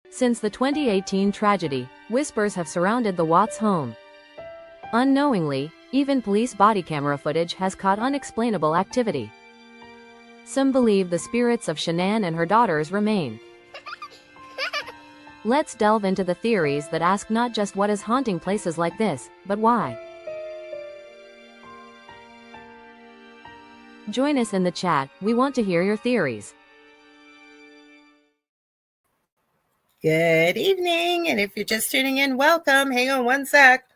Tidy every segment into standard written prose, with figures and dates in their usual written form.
Since the 2018 tragedy, whispers have surrounded the Watts home. Unknowingly, even police body camera footage has caught unexplainable activity. Some believe the spirits of Shanann and her daughters remain. Let's delve into the theories that ask not just what is haunting places like this, but why. Join us in the chat, we want to hear your theories. Good evening, and if you're just tuning in, welcome. Hang on one sec.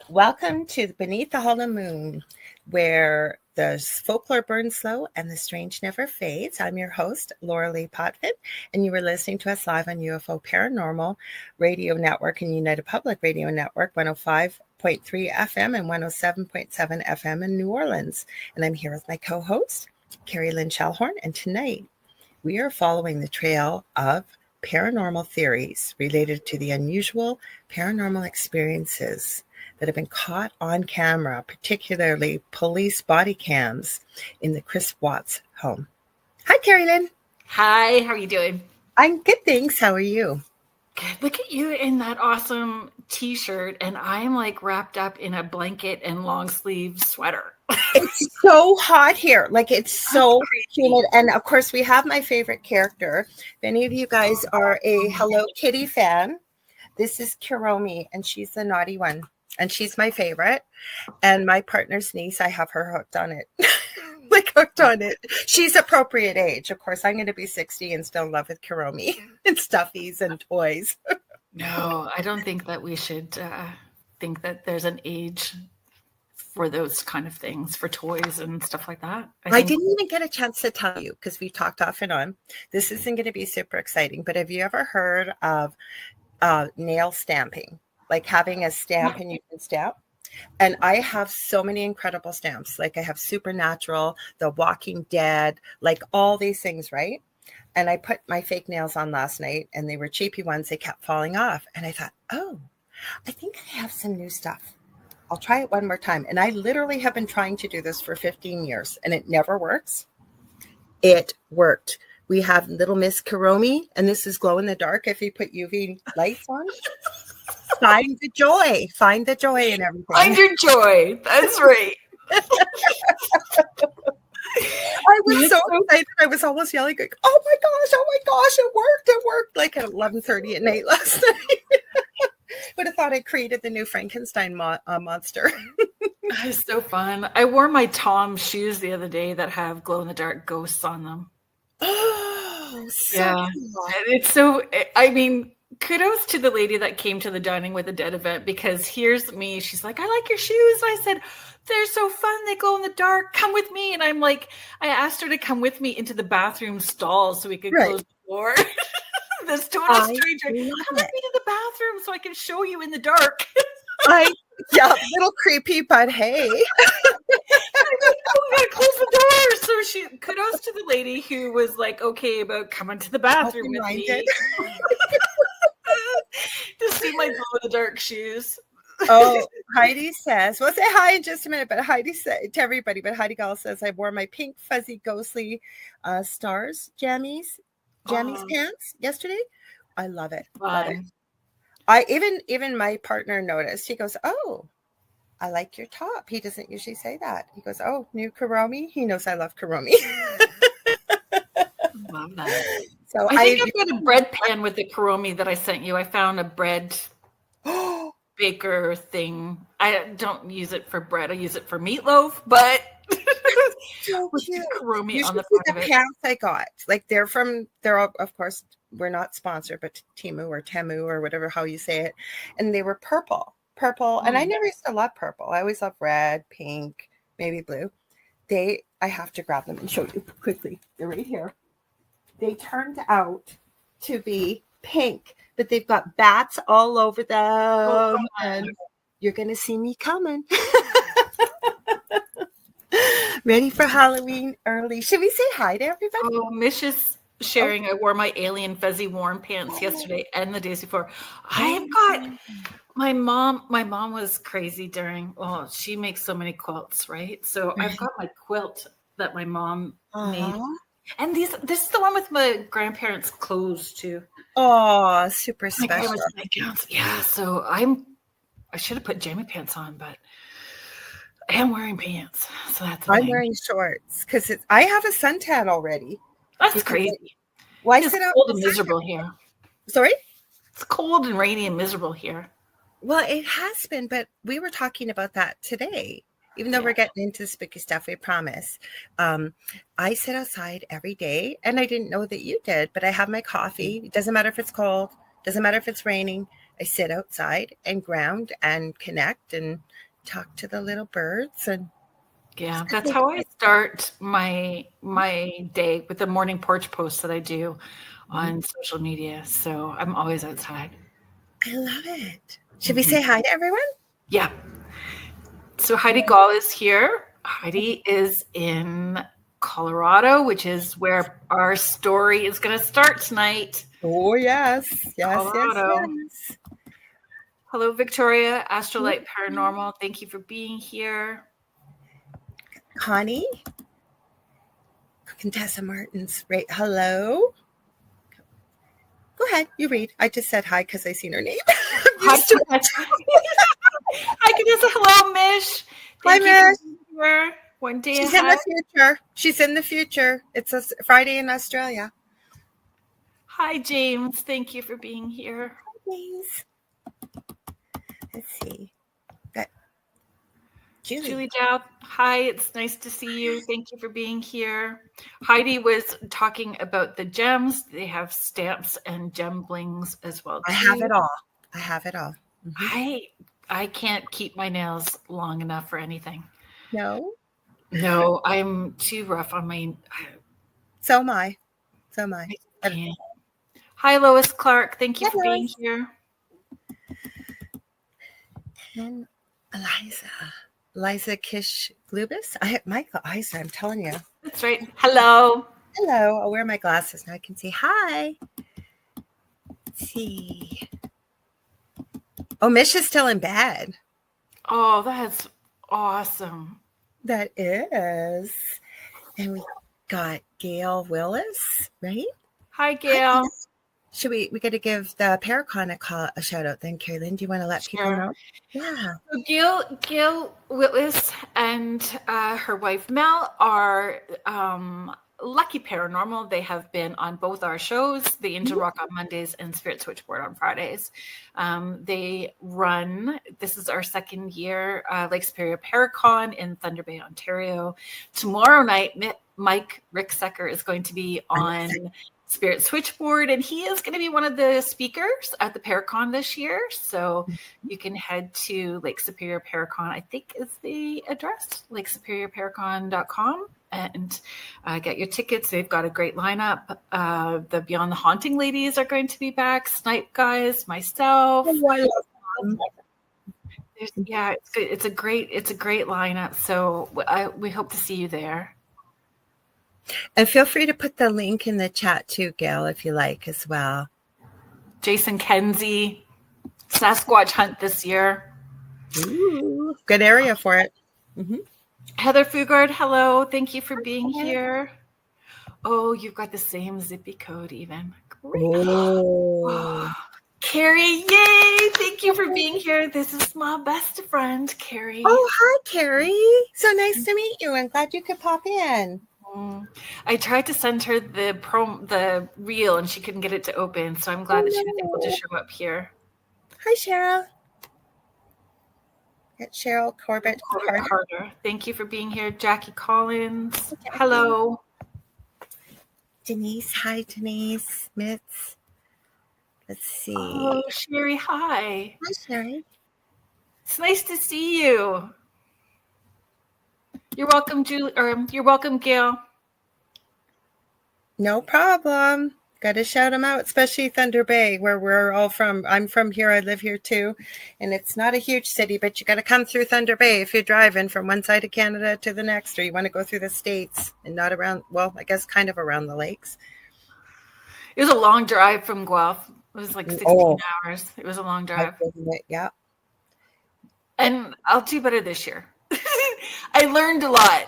Welcome to Beneath the Hollow Moon, where the folklore burns slow and the strange never fades. I'm your host, Lorilei Potvin, and you are listening to us live on UFO Paranormal Radio Network and United Public Radio Network, 105.3 FM and 107.7 FM in New Orleans. And I'm here with my co-host, Kerrilynn Shellhorn, and tonight we are following the trail of paranormal theories related to the unusual paranormal experiences that have been caught on camera, particularly police body cams in the Chris Watts home. Hi, Kerrilynn. Hi, how are you doing? I'm good, thanks. How are you? Good. Look at you in that awesome t-shirt, and I'm like wrapped up in a blanket and long sleeve sweater. It's so hot here. Like, it's so humid. And of course, we have my favorite character. If any of you guys are a Hello Kitty fan, this is Kuromi, and she's the naughty one. And she's my favorite. And my partner's niece, I have her hooked on it. Like, hooked on it. She's appropriate age. Of course, I'm going to be 60 and still in love with Kuromi and stuffies and toys. No, I don't think that we should think that there's an age for those kind of things, for toys and stuff like that. I didn't even get a chance to tell you because we've talked off and on. This isn't going to be super exciting, but have you ever heard of nail stamping? Like having a stamp and you can stamp? And I have so many incredible stamps. Like I have Supernatural, The Walking Dead, like all these things, right? And I put my fake nails on last night and they were cheapy ones. They kept falling off. And I thought, oh, I think I have some new stuff. I'll try it one more time. And I literally have been trying to do this for 15 years and it never works. It worked. We have little Miss Kuromi, and this is glow in the dark if you put UV lights on. Find the joy. Find the joy in everything. Find your joy. That's right. I was so excited. I was almost yelling, like, oh my gosh, it worked. Like at 11:30 at night last night. Would have thought I created the new Frankenstein monster. That is so fun. I wore my Tom shoes the other day that have glow-in-the-dark ghosts on them. Oh, so yeah. cool. It's so, I mean, kudos to the lady that came to the Dining with the Dead event, because here's me. She's like, I like your shoes. I said, they're so fun. They glow in the dark. Come with me. And I'm like, I asked her to come with me into the bathroom stall so we could close the door. This total stranger, come with me to the bathroom so I can show you in the dark. Yeah, little creepy, but hey. We gotta close the door. So kudos to the lady who was like, okay, about coming to the bathroom with me. To see my glow-in-the-dark shoes. Oh, Heidi says, we'll say hi in just a minute, but Heidi said to everybody, but Heidi Gall says, I wore my pink, fuzzy, ghostly stars jammies pants yesterday. I love it. Love it. I even my partner noticed. He goes, oh, I like your top. He doesn't usually say that. He goes, oh, new Kuromi. He knows I love Kuromi. Love that. So I think I've got a bread pan with the Kuromi that I sent you. I found a bread baker thing. I don't use it for bread. I use it for meatloaf, but so with the Kuromi you on the front front of of it. Pants I got, like they're all, of course, we're not sponsored, but Temu or whatever how you say it, and they were purple, and I never used to love purple. I always loved red, pink, maybe blue. I have to grab them and show you quickly. They're right here. They turned out to be pink, but they've got bats all over them, and you're gonna see me coming. Ready for Halloween early. Should we say hi to everybody? Oh, Mish's sharing. I wore my alien fuzzy warm pants yesterday and the days before. I've got my mom was crazy during, she makes so many quilts, right? So I've got my quilt that my mom made And this is the one with my grandparents' clothes too. Oh, super My special. grandma's nightgowns. Yeah, so I should have put jammy pants on, but I am wearing pants, so that's I'm annoying. wearing shorts because I have a suntan already. That's because crazy. Why It's sit out? cold and miserable here. Sorry? It's cold and rainy and miserable here. Well, it has been, but we were talking about that today. Even though we're getting into spooky stuff, we promise. I sit outside every day, and I didn't know that you did, but I have my coffee. It doesn't matter if it's cold. Doesn't matter if it's raining. I sit outside and ground and connect and talk to the little birds. And yeah, that's how I start my day, with the morning porch posts that I do on social media. So I'm always outside. I love it. Should we say hi to everyone? Yeah. So Heidi Gall is here. Heidi is in Colorado, which is where our story is going to start tonight. Oh, yes. Colorado. Yes. Hello, Victoria, Astrolight Paranormal. Thank you for being here. Connie. Contessa Martins. Right. Hello. Go ahead. You read. I just said hi because I seen her name. Hi, Contessa. Hi, Contessa. Hello, Mish. Hi, Mish. One day She's in the future. She's in the future. It's a Friday in Australia. Hi, James. Thank you for being here. Hi, James. Let's see. Got Julie Dow. Hi, it's nice to see you. Thank you for being here. Heidi was talking about the gems. They have stamps and gem blings as well, too. I have it all. Mm-hmm. I can't keep my nails long enough for anything. No, I'm too rough on my. So am I. Hi, Lois Clark. Thank you for being here. And Eliza Kish Glubis. My eyes, I'm telling you. That's right. Hello. I'll wear my glasses now. I can see. Hi. Let's see. Oh, Mish is still in bed. Oh, that's awesome. That is. And we got Gail Willis, right? Hi, Gail. Should we got to give the Paracon a shout out then, Kerrilynn? Do you want to let people know? Yeah. So Gail Willis and her wife Mel are Lucky Paranormal. They have been on both our shows, The Angel Rock on Mondays and Spirit Switchboard on Fridays. They run, this is our second year, Lake Superior Paracon in Thunder Bay, Ontario. Tomorrow night, Mike Ricksecker is going to be on Spirit Switchboard, and he is going to be one of the speakers at the Paracon this year. So you can head to Lake Superior Paracon, I think is the address, lakesuperiorparacon.com, and get your tickets. They've got a great lineup. The Beyond the Haunting ladies are going to be back. Snipe guys, myself. Oh, I love them. Yeah, it's good. It's a great lineup. So we hope to see you there. And feel free to put the link in the chat too, Gail, if you like as well. Jason Kenzie, Sasquatch hunt this year. Ooh, good area for it. Mm-hmm. Heather Fugard, hello. Thank you for being here. Oh, you've got the same zippy code even. Great. Oh. Carrie, yay. Thank you for being here. This is my best friend, Carrie. Oh, hi, Carrie. So nice to meet you. I'm glad you could pop in. I tried to send her the reel and she couldn't get it to open, so I'm glad that she was able to show up here. Hi, Cheryl. It's Cheryl Corbett Carter. Thank you for being here. Jackie Collins. Hello. Denise. Hi, Denise. Mitz. Let's see. Oh, Sherry. Hi. Hi, Sherry. It's nice to see you. You're welcome, Julie. Or you're welcome, Gail. No problem. Got to shout them out, especially Thunder Bay, where we're all from. I'm from here. I live here too, and it's not a huge city, but you got to come through Thunder Bay if you're driving from one side of Canada to the next, or you want to go through the States and not around. Well, I guess kind of around the lakes. It was a long drive from Guelph. It was like 16 hours. It was a long drive. Yeah. And I'll do better this year. I learned a lot.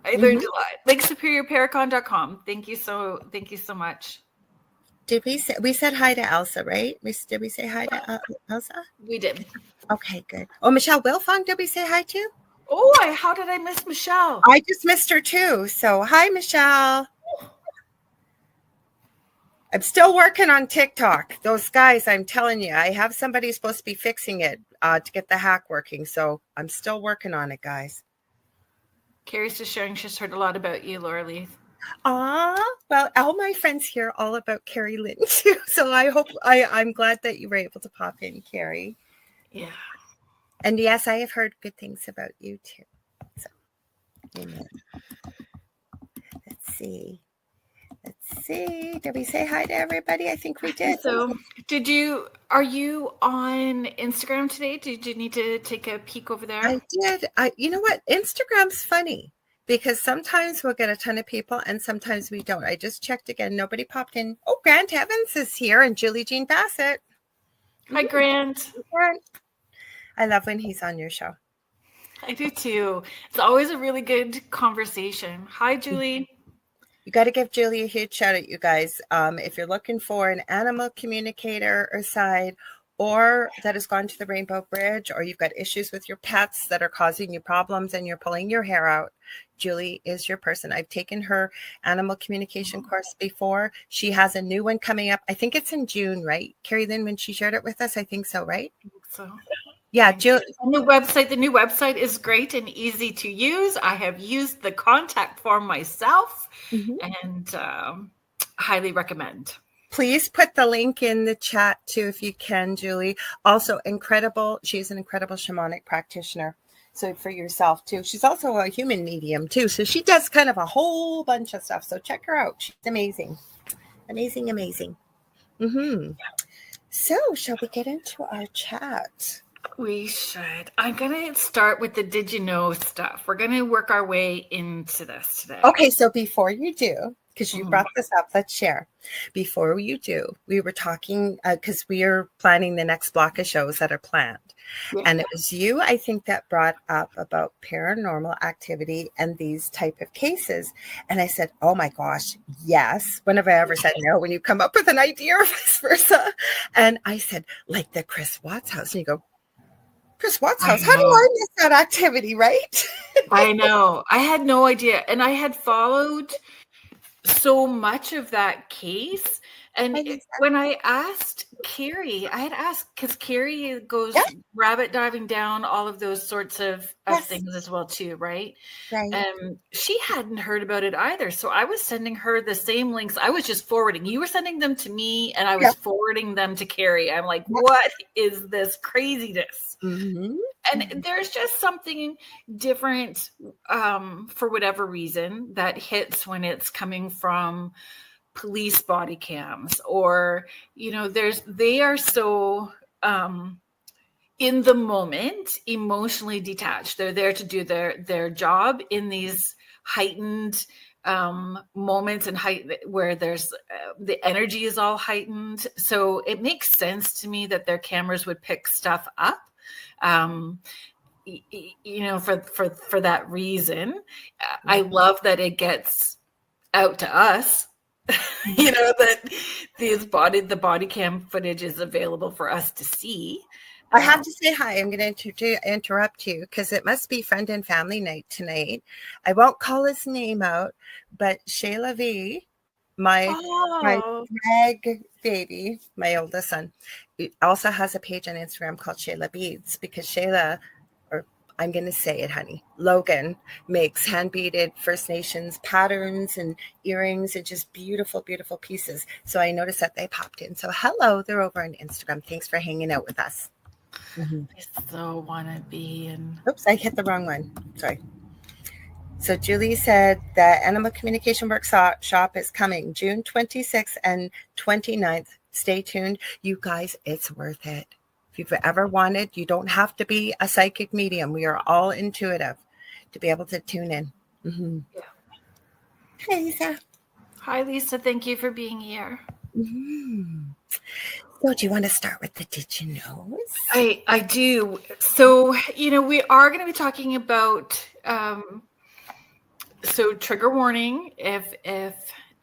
I learned a lot. LakeSuperiorParacon.com. Thank you so much. Did we said hi to Elsa, right? Did we say hi to Elsa? We did. Okay, good. Oh, Michelle Wilfong, did we say hi to? Oh, how did I miss Michelle? I just missed her too. So hi, Michelle. I'm still working on TikTok. Those guys, I'm telling you, I have somebody supposed to be fixing it to get the hack working. So I'm still working on it, guys. Carrie's just sharing she's heard a lot about you, Lorilei. Well, all my friends hear all about Kerrilynn too. So I hope I'm glad that you were able to pop in, Carrie. Yeah. And yes, I have heard good things about you too. So, let's see. Did we say hi to everybody? I think we did. So are you on Instagram today? Did you need to take a peek over there? I did. You know what? Instagram's funny because sometimes we'll get a ton of people and sometimes we don't. I just checked again. Nobody popped in. Oh, Grant Evans is here and Julie Jean Bassett. Hi, Grant. I love when he's on your show. I do too. It's always a really good conversation. Hi, Julie. You got to give Julie a huge shout out, you guys. If you're looking for an animal communicator or side, or that has gone to the Rainbow Bridge, or you've got issues with your pets that are causing you problems and you're pulling your hair out, Julie is your person. I've taken her animal communication course before. She has a new one coming up. I think it's in June, right? Kerrilynn, when she shared it with us, I think so, right? I think so. Yeah, Julie. The new website is great and easy to use. I have used the contact form myself and highly recommend. Please put the link in the chat too, if you can, Julie. Also incredible. She's an incredible shamanic practitioner. So for yourself too. She's also a human medium too. So she does kind of a whole bunch of stuff. So check her out. She's amazing. Amazing, amazing. So shall we get into our chat? We should. I'm going to start with the did you know stuff. We're going to work our way into this today. Okay, so before you do, because you brought this up, let's share. Before you do, we were talking, because we are planning the next block of shows that are planned. Yeah. And it was you, I think, that brought up about paranormal activity and these type of cases. And I said, oh my gosh, yes. When have I ever said no? When you come up with an idea or vice versa. And I said, like the Chris Watts house. And you go, Chris Watts house. How do I miss that activity, right? I know. I had no idea. And I had followed so much of that case. And when I asked Carrie, I had asked, because Carrie goes rabbit diving down all of those sorts of things as well too, right? Right. She hadn't heard about it either. So I was sending her the same links. I was just forwarding. You were sending them to me and I was forwarding them to Carrie. I'm like, what is this craziness? And there's just something different for whatever reason that hits when it's coming from police body cams, or they are so in the moment, emotionally detached. They're there to do their job in these heightened moments and where there's the energy is all heightened. So it makes sense to me that their cameras would pick stuff up. For that reason. I love that it gets out to us. That the body cam footage is available for us to see. I have to say hi. I'm going to interrupt you because it must be friend and family night tonight. I won't call his name out, but Shayla V, my drag baby, my oldest son, also has a page on Instagram called Shayla Beads, because Shayla, or I'm going to say it, honey, Logan, makes hand-beaded First Nations patterns and earrings and just beautiful, beautiful pieces. So I noticed that they popped in. So hello, they're over on Instagram. Thanks for hanging out with us. I so want to be in. Oops, I hit the wrong one. Sorry. So Julie said the Animal Communication Workshop is coming June 26th and 29th. Stay tuned. You guys, it's worth it. If you've ever wanted, you don't have to be a psychic medium. We are all intuitive to be able to tune in. Yeah. Hi, Lisa. Hi, Lisa. Thank you for being here. So do you want to start with the Did You Know? I do. So, we are going to be talking about So trigger warning, if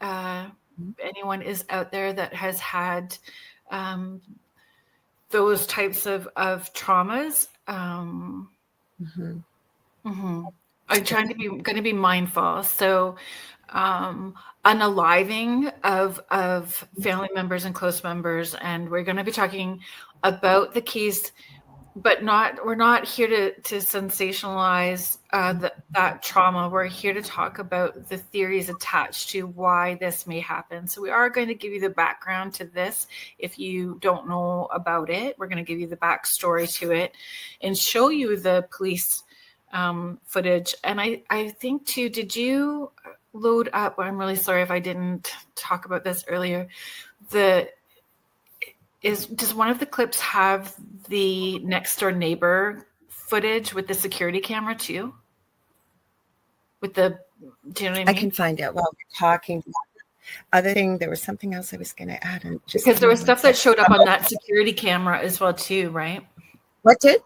anyone is out there that has had those types of traumas, I'm trying to be mindful. So unaliving of family members and close members, and we're going to be talking about the case, but we're not here to sensationalize that trauma. We're here to talk about the theories attached to why this may happen. So we are going to give you the background to this. If you don't know about it, we're going to give you the backstory to it and show you the police footage. And I think too, did you load up? I'm really sorry if I didn't talk about this earlier. Does one of the clips have the next door neighbor footage with the security camera too? Do you know what I mean? I can find it while we're talking. Other thing, there was something else I was going to add. Because there was stuff that showed up on that security camera as well too, right? What did?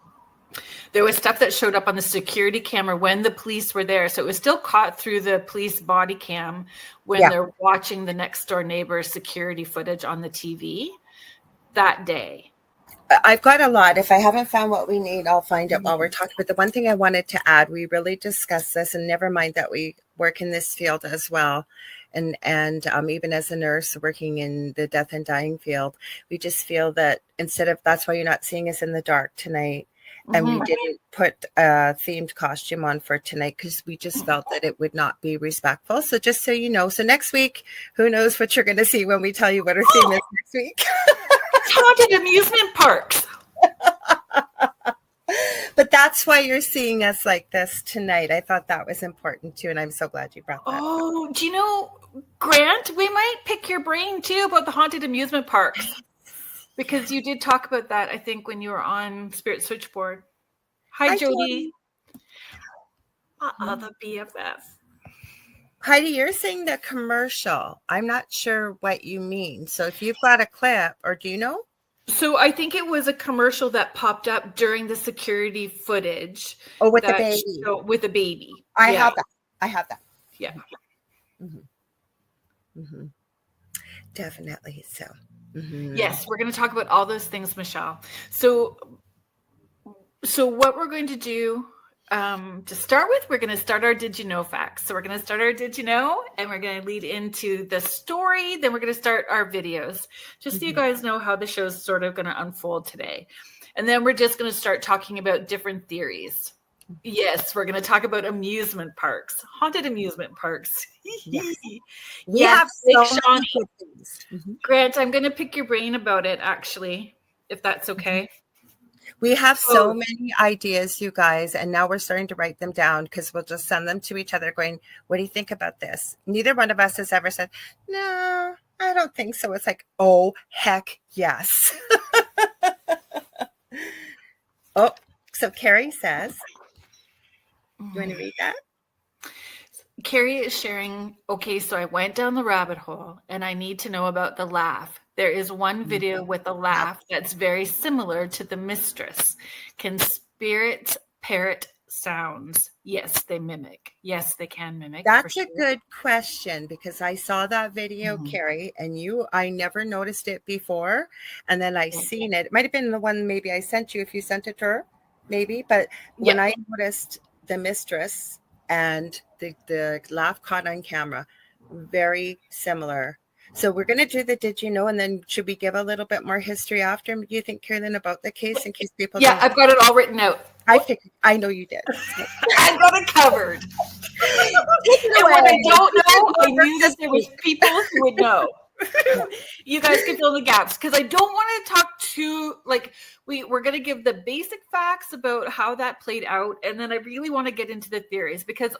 There was stuff that showed up on the security camera when the police were there. So it was still caught through the police body cam when they're watching the next door neighbor's security footage on the TV that day. I've got a lot. If I haven't found what we need, I'll find it while we're talking. But the one thing I wanted to add, we really discussed this, and never mind that we work in this field as well. And even as a nurse working in the death and dying field, we just feel that that's why you're not seeing us in the dark tonight. And we didn't put a themed costume on for tonight because we just felt that it would not be respectful. So just so you know, so next week, who knows what you're going to see when we tell you what our theme is next week. Haunted amusement parks. But that's why you're seeing us like this tonight. I thought that was important too, and I'm so glad you brought that. Oh, do you know, Grant, we might pick your brain too about the haunted amusement parks. Because you did talk about that, I think, when you were on Spirit Switchboard. Hi, Jody. The BFF. Heidi, you're saying the commercial. I'm not sure what you mean. So if you've got a clip, or do you know? So I think it was a commercial that popped up during the security footage. Oh, with the baby. With the baby. I have that. Yeah. Definitely so. Yes, we're going to talk about all those things, Michelle. So what we're going to do to start with, we're going to start our Did You Know facts. So we're going to start our Did You Know, and we're going to lead into the story. Then we're going to start our videos, just so you guys know how the show's sort of going to unfold today. And then we're just going to start talking about different theories. Yes, we're going to talk about amusement parks, haunted amusement parks. Yes. We have so many things. Grant, I'm going to pick your brain about it, actually, if that's okay. We have so many ideas, you guys, and now we're starting to write them down because we'll just send them to each other going, what do you think about this? Neither one of us has ever said, no, I don't think so. It's like, oh, heck yes. So Carrie says, do you want to read that? Carrie is sharing, okay, so I went down the rabbit hole and I need to know about the laugh. There is one video with a laugh that's very similar to the mistress. Can spirits parrot sounds? Yes, they mimic. Yes, they can mimic. That's a good question because I saw that video, Carrie, and I never noticed it before. And then I seen it. It might have been the one maybe I sent you if you sent it to her, maybe. But when I noticed the mistress and the laugh caught on camera, very similar. So we're going to do the Did You Know, and then should we give a little bit more history after? Do you think, Kerrilynn, about the case in case people don't? I've got it all written out. I know you did. I've got it covered. And when I don't know, I knew that there was people who would know. You guys can fill the gaps because I don't want to talk too we're going to give the basic facts about how that played out, and then I really want to get into the theories because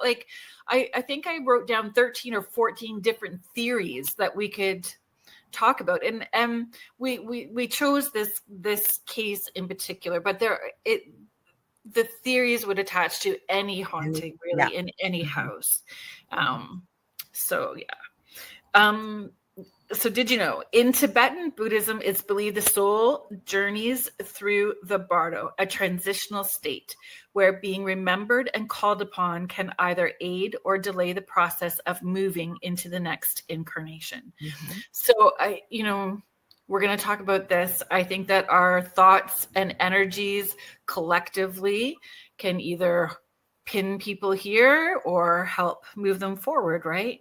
I think I wrote down 13 or 14 different theories that we could talk about, and we chose this case in particular, but the theories would attach to any haunting really in any house. So did you know, in Tibetan Buddhism, it's believed the soul journeys through the bardo, a transitional state where being remembered and called upon can either aid or delay the process of moving into the next incarnation. Mm-hmm. So we're going to talk about this. I think that our thoughts and energies collectively can either pin people here or help move them forward, right?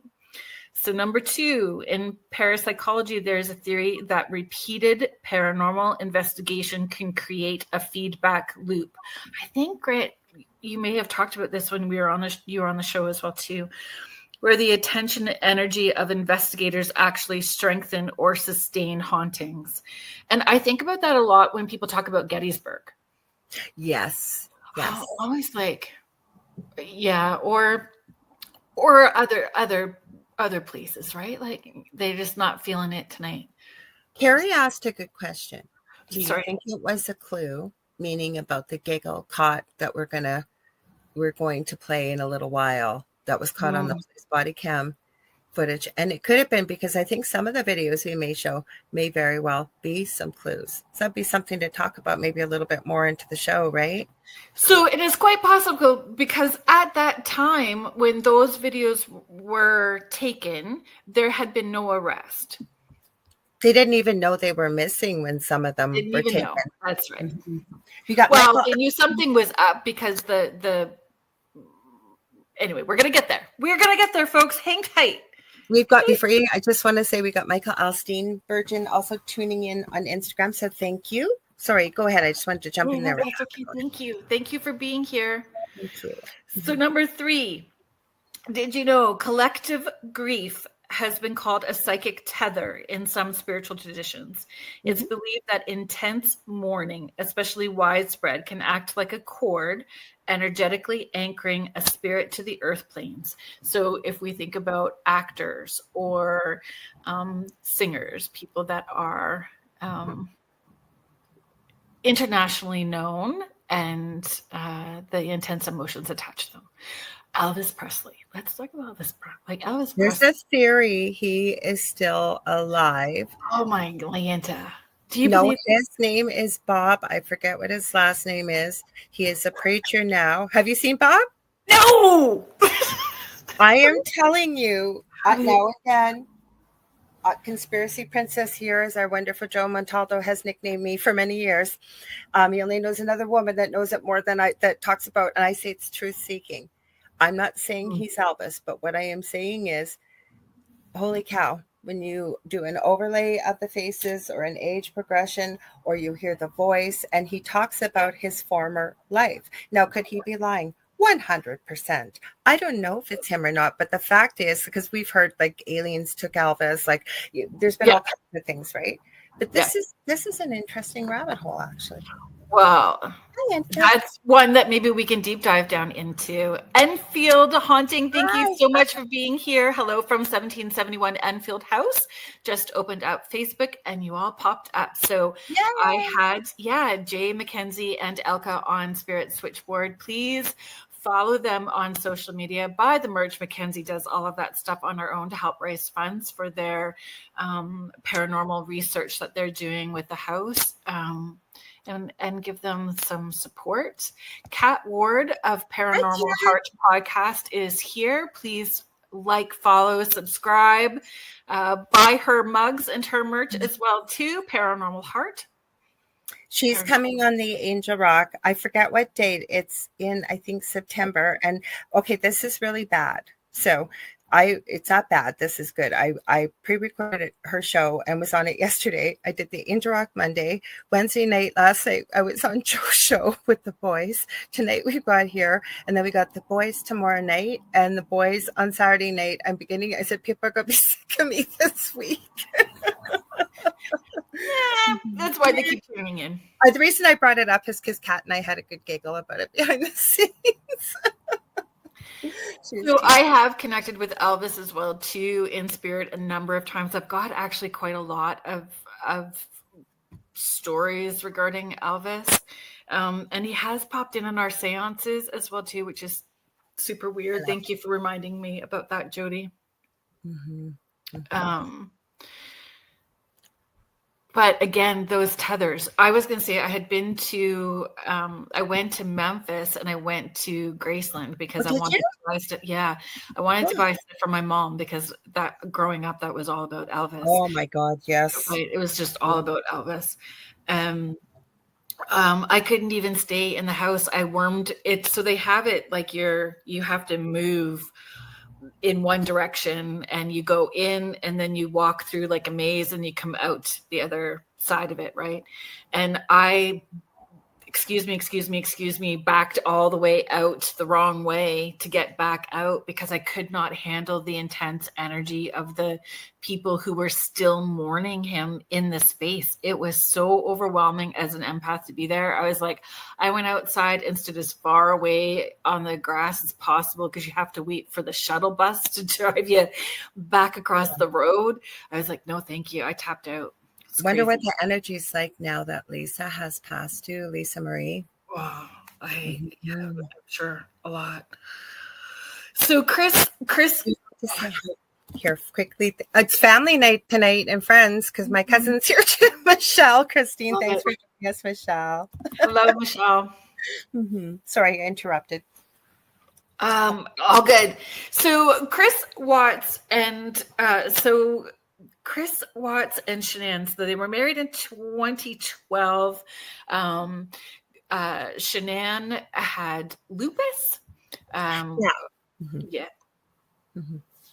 So number 2, in parapsychology, there's a theory that repeated paranormal investigation can create a feedback loop. I think, Grant, you may have talked about this when you were on the show as well too, where the attention and energy of investigators actually strengthen or sustain hauntings. And I think about that a lot when people talk about Gettysburg. Yes. Oh, always like, yeah, or other places, right? Like they're just not feeling it tonight. Carrie asked a good question. Do you think it was a clue, meaning about the giggle caught that we're going to play in a little while, that was caught on the police body cam footage? And it could have been, because I think some of the videos we may show may very well be some clues. So that'd be something to talk about maybe a little bit more into the show, right? So it is quite possible, because at that time when those videos were taken, there had been no arrest. They didn't even know they were missing when some of them were taken. Know. That's right. Mm-hmm. They knew something was up, because anyway, we're going to get there. We're going to get there, folks. Hang tight. We've got, before you, I just want to say we got Michael Alstein Virgin also tuning in on Instagram. So thank you. Sorry, go ahead. I just wanted to jump in there. That's okay. Thank you. Thank you for being here. Thank you. So number 3, did you know collective grief has been called a psychic tether in some spiritual traditions? It's believed that intense mourning, especially widespread, can act like a cord, energetically anchoring a spirit to the earth planes. So if we think about actors or singers, people that are internationally known, and the intense emotions attached to them. Elvis Presley. Let's talk about Elvis Presley. There's a theory he is still alive. Oh my Lanta. Do you know his name is Bob? I forget what his last name is. He is a preacher now. Have you seen Bob? No. I am telling you, now again, Conspiracy Princess here, as our wonderful Joe Montaldo has nicknamed me for many years. He only knows another woman that knows it more than that talks about, and I say it's truth seeking. I'm not saying he's Elvis, but what I am saying is, holy cow, when you do an overlay of the faces or an age progression, or you hear the voice, and he talks about his former life. Now, could he be lying? 100%. I don't know if it's him or not, but the fact is, because we've heard like aliens took Elvis, like there's been all kinds of things, right? But this is an interesting rabbit hole, actually. Well, that's one that maybe we can deep dive down into. Enfield Haunting, thank you so much for being here. Hello from 1771 Enfield House. Just opened up Facebook and you all popped up. So I had, Jay Mackenzie and Elka on Spirit Switchboard. Please follow them on social media. Buy the merch. Mackenzie does all of that stuff on her own to help raise funds for their paranormal research that they're doing with the house. And give them some support. Kat Ward of Paranormal Heart Podcast is here. Please like, follow, subscribe, buy her mugs and her merch as well too. Paranormal Heart. She's coming on the Angel Rock. I forget what date. It's in, I think, September. And okay, this is really bad. So it's not bad. This is good. I pre-recorded her show and was on it yesterday. I did the Angel Rock Monday. Wednesday night, last night, I was on Joe's show with the boys. Tonight we got here, and then we got the boys tomorrow night and the boys on Saturday night. I said, people are going to be sick of me this week. That's why they keep tuning in. The reason I brought it up is because Kat and I had a good giggle about it behind the scenes. So I have connected with Elvis as well too in spirit a number of times. I've got actually quite a lot of stories regarding Elvis, and he has popped in on our seances as well too, which is super weird. Thank you for reminding me about that, Jody. But again, those tethers, I was going to say I had been to, I went to Memphis and I went to Graceland because I wanted to buy stuff. Yeah. I wanted to buy stuff for my mom because that growing up, that was all about Elvis. Oh my God. Yes. Right? It was just all about Elvis. I couldn't even stay in the house. I wormed it. So they have it like you have to move in one direction and you go in and then you walk through like a maze and you come out the other side of it. Right. And I, excuse me, backed all the way out the wrong way to get back out because I could not handle the intense energy of the people who were still mourning him in the space. It was so overwhelming as an empath to be there. I was like, I went outside and stood as far away on the grass as possible because you have to wait for the shuttle bus to drive you back across the road. I was like, no, thank you. I tapped out. Wonder what the energy is like now that Lisa has passed too, Lisa Marie. Wow, I'm sure a lot. So Chris, here quickly. It's family night tonight and friends because my cousin's here too. Michelle, Christine, thanks for joining us, Michelle. Hello, Michelle. Sorry, I interrupted. All good. So Chris Watts and Shanann, so they were married in 2012. Shanann had lupus. Yeah.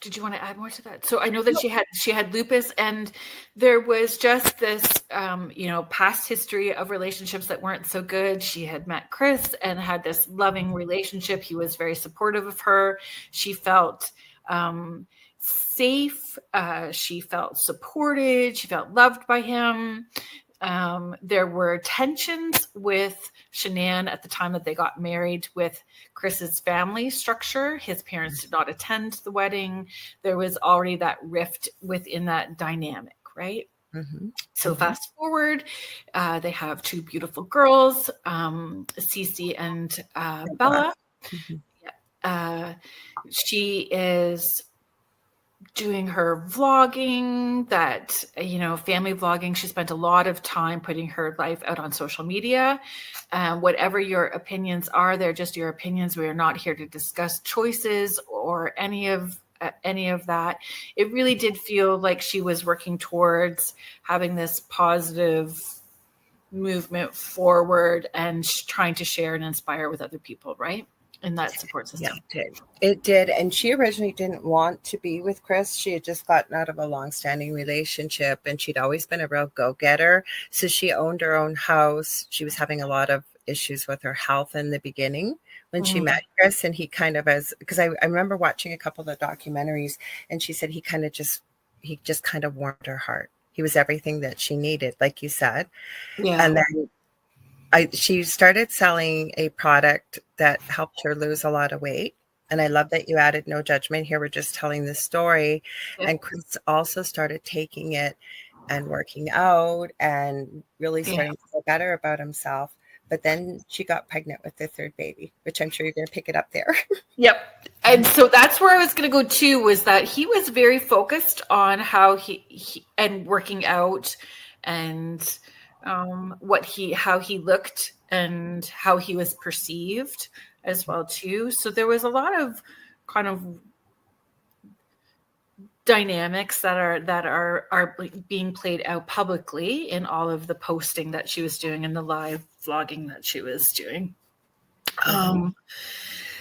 Did you want to add more to that? So I know that she had lupus, and there was just this, past history of relationships that weren't so good. She had met Chris and had this loving relationship. He was very supportive of her. She felt safe. She felt supported. She felt loved by him. There were tensions with Shanann at the time that they got married with Chris's family structure. His parents did not attend the wedding. There was already that rift within that dynamic, right? So fast forward, they have two beautiful girls, Cece and Bella. She is doing her vlogging, family vlogging. She spent a lot of time putting her life out on social media. Whatever your opinions are, they're just your opinions. We are not here to discuss choices or any of that. It really did feel like she was working towards having this positive movement forward and trying to share and inspire with other people, right? In that support system. Yeah, it did. And she originally didn't want to be with Chris. She had just gotten out of a long-standing relationship and she'd always been a real go-getter. So she owned her own house. She was having a lot of issues with her health in the beginning when she met Chris. And he kind of because I remember watching a couple of the documentaries and she said he just kind of warmed her heart. He was everything that she needed, like you said. Yeah. And then she started selling a product that helped her lose a lot of weight. And I love that you added no judgment here. We're just telling the story. Yeah. And Chris also started taking it and working out and really starting to feel better about himself. But then she got pregnant with their third baby, which I'm sure you're going to pick it up there. Yep. And so that's where I was going to go too, was that he was very focused on how he and working out and how he looked and how he was perceived as well too. So there was a lot of kind of dynamics that are being played out publicly in all of the posting that she was doing and the live vlogging that she was doing.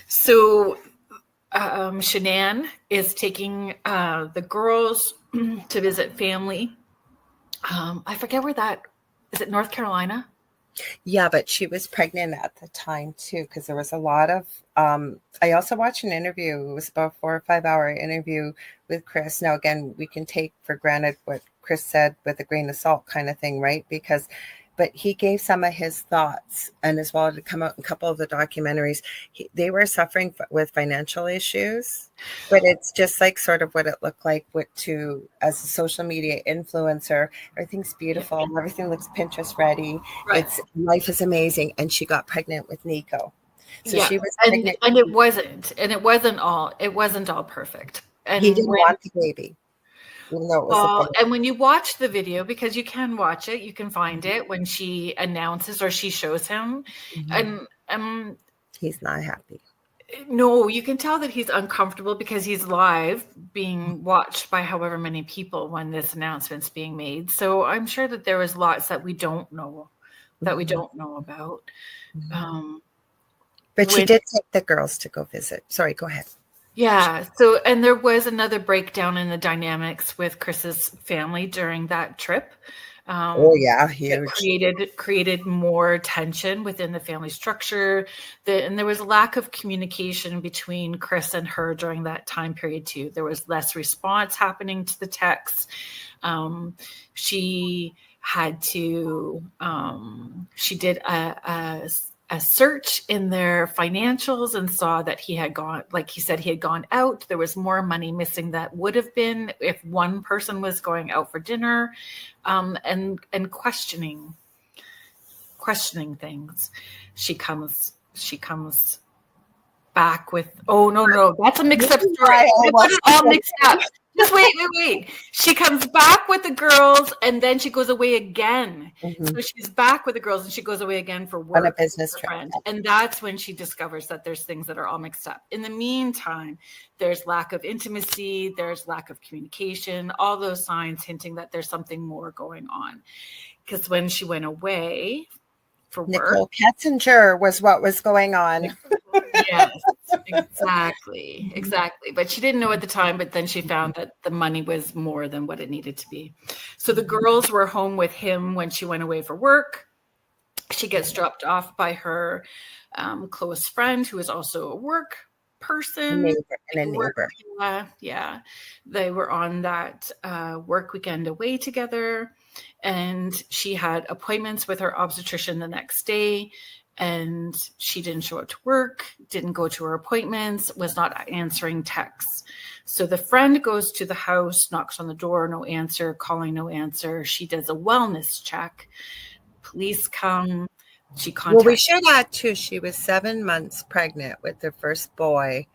So Shanann is taking the girls to visit family. I forget where that is. It North Carolina? Yeah, but she was pregnant at the time too, because there was a lot of I also watched an interview. It was about 4 or 5 hour interview with Chris. Now again, we can take for granted what Chris said with a grain of salt kind of thing, right? But he gave some of his thoughts, and as well to come out in a couple of the documentaries, they were suffering with financial issues, but it's just like sort of what it looked like as a social media influencer. Everything's beautiful. Everything looks Pinterest ready. Right. Life is amazing. And she got pregnant with Nico. So she was pregnant. And it wasn't all perfect. And he didn't want the baby. Even though it was And when you watch the video, because you can watch it, you can find it when she announces or she shows him, and he's not happy. no, you can tell that he's uncomfortable because he's live being watched by however many people when this announcement's being made. So I'm sure that there was lots that we don't know about. But she did take the girls to go visit. Sorry, go ahead. Yeah. So, and there was another breakdown in the dynamics with Chris's family during that trip. Huge. Created more tension within the family structure. And there was a lack of communication between Chris and her during that time period too. There was less response happening to the texts. She had to. She did a search in their financials and saw that he had gone, like he said, he had gone out. There was more money missing that would have been if one person was going out for dinner, and questioning things. She comes back with, oh no, that's a mixed up story. I put it all mixed up. Just wait. She comes back with the girls and then she goes away again. So she's back with the girls and she goes away again for work. On a business trip. And that's when she discovers that there's things that are all mixed up. In the meantime, there's lack of intimacy, there's lack of communication, all those signs hinting that there's something more going on. Because when she went away for work. Nicole Ketzinger was what was going on. Yes, exactly. But she didn't know at the time, but then she found that the money was more than what it needed to be. So the girls were home with him when she went away for work. She gets dropped off by her close friend, who is also a work person. A neighbor. Yeah. They were on that work weekend away together. And she had appointments with her obstetrician the next day. And she didn't show up to work, didn't go to her appointments, was not answering texts. So the friend goes to the house, knocks on the door, no answer, calling, no answer. She does a wellness check. Police come. She contacts. Well, we should add too, she was 7 months pregnant with their first boy.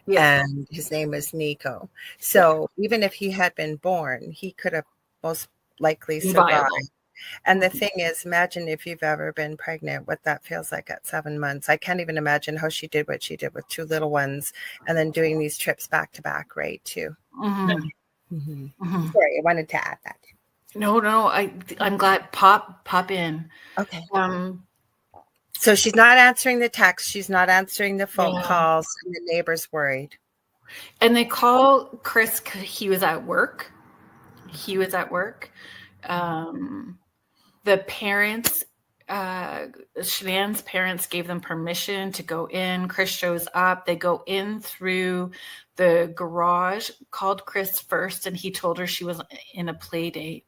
Yeah. And his name was Nico. So even if he had been born, he could have most likely survived. And the thing is, imagine if you've ever been pregnant, what that feels like at 7 months. I can't even imagine how she did what she did with 2 little ones and then doing these trips back to back, right, too. Sorry, I wanted to add that. No, I'm glad. Pop in. Okay. So she's not answering the text. She's not answering the phone calls. And the neighbor's worried. And they call Chris. He was at work. The parents, Shanann's parents gave them permission to go in. Chris shows up. They go in through the garage, called Chris first, and he told her she was in a play date.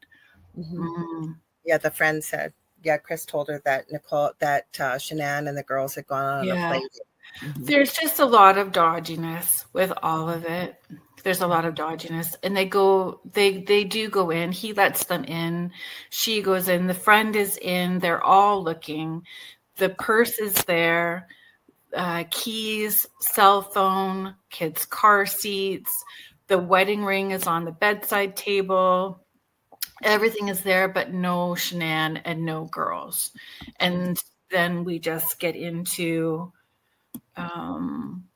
Yeah, the friend said, Chris told her that Shanann and the girls had gone on a play date. There's just a lot of dodginess with all of it. There's a lot of dodginess, and they do go in. He lets them in. She goes in. The friend is in. They're all looking. The purse is there. Keys, cell phone, kids' car seats. The wedding ring is on the bedside table. Everything is there, but no Shanann and no girls. And then we just get into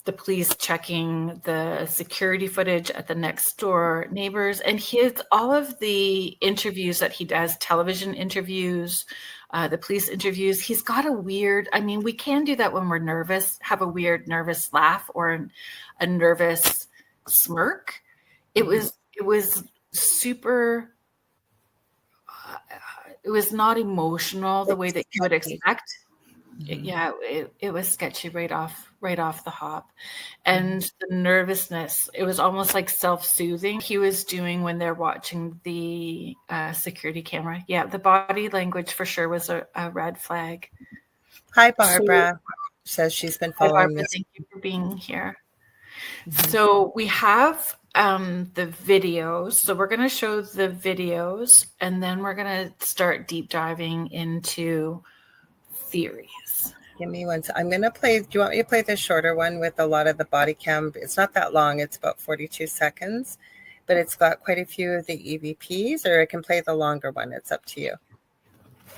the police checking the security footage at the next door neighbors, and all of the interviews that he does, television interviews, the police interviews, he's got a weird, we can do that when we're nervous, have a weird nervous laugh or a nervous smirk. It was super, it was not emotional the way that you would expect. It was sketchy right off the hop. And the nervousness, it was almost like self-soothing he was doing when they're watching the security camera. The body language for sure was a red flag. Hi, Barbara. Says she's been following this. Thank you for being here. So we have the videos. So we're going to show the videos, and then we're going to start deep diving into theories. Give me one. I'm going to play. Do you want me to play the shorter one with a lot of the body cam? It's not that long. It's about 42 seconds. but it's got quite a few of the EVPs, or I can play the longer one. It's up to you.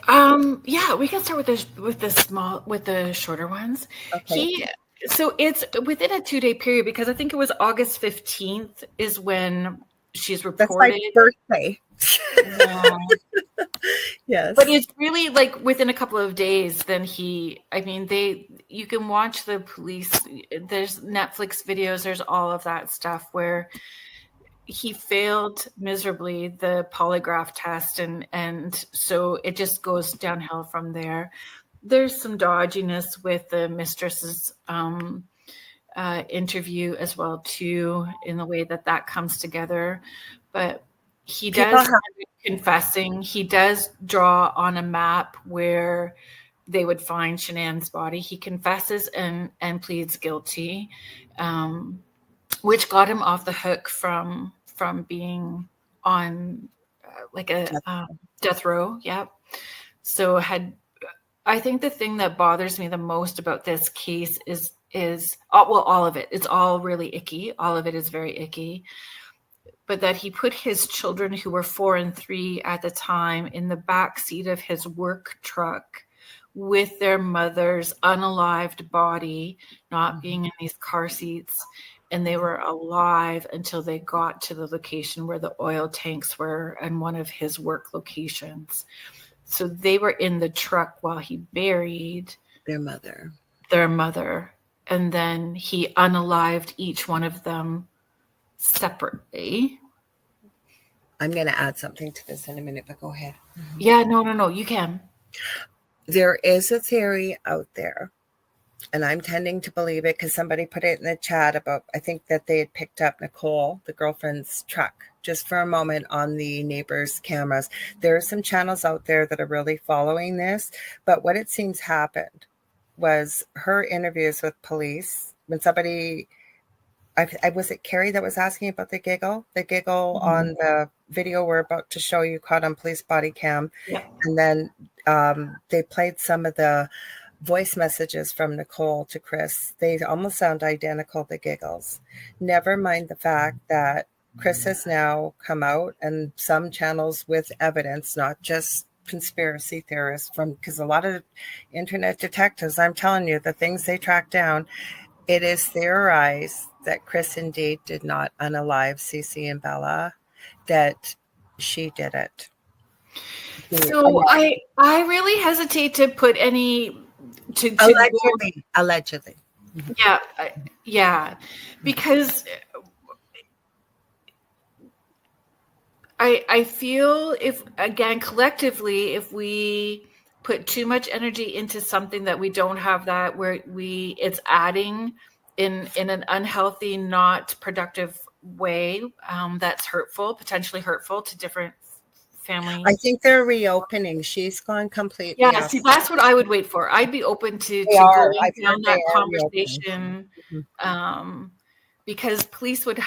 Yeah, we can start with the shorter ones. Okay. So it's within a 2-day period, because I think it was August 15th is when she's reported. That's my birthday. Yeah. Yes. But it's really like within a couple of days, then you can watch the police. There's Netflix videos, there's all of that stuff where he failed miserably the polygraph test, and so it just goes downhill from there. There's some dodginess with the mistress's interview as well too, in the way that comes together. But he does confessing. He does draw on a map where they would find Shanann's body. He confesses and pleads guilty, which got him off the hook from being on like a death row. Yep. So I think the thing that bothers me the most about this case is all of it. It's all really icky. All of it is very icky. But that he put his children, who were 4 and 3 at the time, in the back seat of his work truck with their mother's unalived body, not being in these car seats. And they were alive until they got to the location where the oil tanks were and one of his work locations. So they were in the truck while he buried their mother. And then he unalived each one of them separately. I'm going to add something to this in a minute, but go ahead. Yeah, no, you can. There is a theory out there, and I'm tending to believe it because somebody put it in the chat about, I think that they had picked up Nicole, the girlfriend's truck, just for a moment on the neighbor's cameras. There are some channels out there that are really following this, but what it seems happened was her interviews with police. When somebody, I was it Carrie that was asking about the giggle on the video we're about to show you, caught on police body cam. Yeah. And then they played some of the voice messages from Nicole to Chris. They almost sound identical, the giggles. Never mind the fact that Chris has now come out, and some channels with evidence, not just conspiracy theorists, because a lot of internet detectives, I'm telling you, the things they track down, it is theorized that Chris indeed did not unalive Cece and Bella, that she did it. So I really hesitate to put any to allegedly. Yeah, because I feel collectively, if we put too much energy into something that we don't have, that where it's adding in an unhealthy, not productive way, that's potentially hurtful to different families. I think they're reopening. She's gone completely. Yeah, see, that's what I would wait for. I'd be open to going down that conversation. Because police would,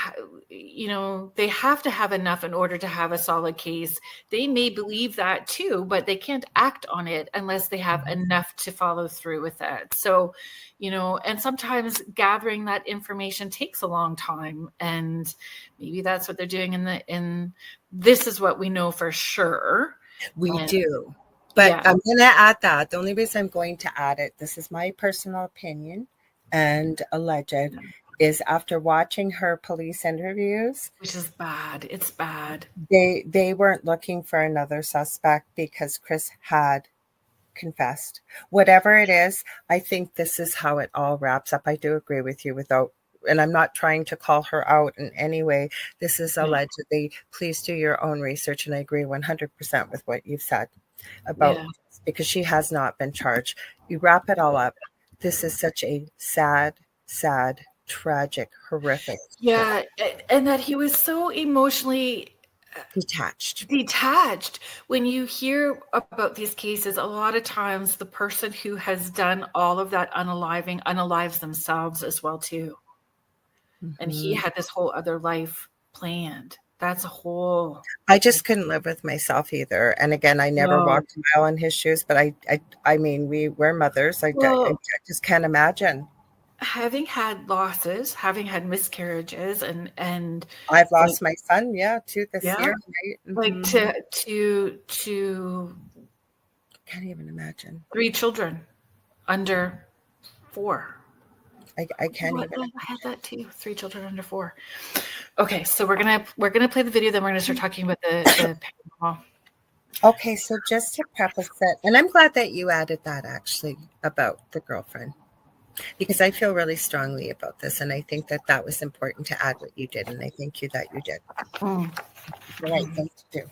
they have to have enough in order to have a solid case. They may believe that too, but they can't act on it unless they have enough to follow through with that. So, and sometimes gathering that information takes a long time, and maybe that's what they're doing in this is what we know for sure. We do. But yeah. I'm going to add that. The only reason I'm going to add it, this is my personal opinion and alleged, is after watching her police interviews, which is bad. It's bad. They weren't looking for another suspect because Chris had confessed. Whatever it is, I think this is how it all wraps up. I do agree with you and I'm not trying to call her out in any way. This is allegedly. Please do your own research, and I agree 100% with what you've said about this, because she has not been charged. You wrap it all up. This is such a sad, tragic, horrific. Yeah, and that he was so emotionally detached. When you hear about these cases, a lot of times the person who has done all of that unaliving unalives themselves as well too. And he had this whole other life planned. That's a whole. I just couldn't live with myself either. And again, I never walked a mile in his shoes, but I mean, we're mothers. I just can't imagine. having had losses, having had miscarriages, and I've like, lost my son, too, this yeah, year, right? like to Can't even imagine. 3 children under 4. I can't even. I had that too. 3 children under 4. Okay, so we're gonna play the video, then we're gonna start talking about the paranormal. Okay, so just to preface it, and I'm glad that you added that actually about the girlfriend, because I feel really strongly about this, and I think that was important to add what you did, and I thank you that you did. The right thing to do.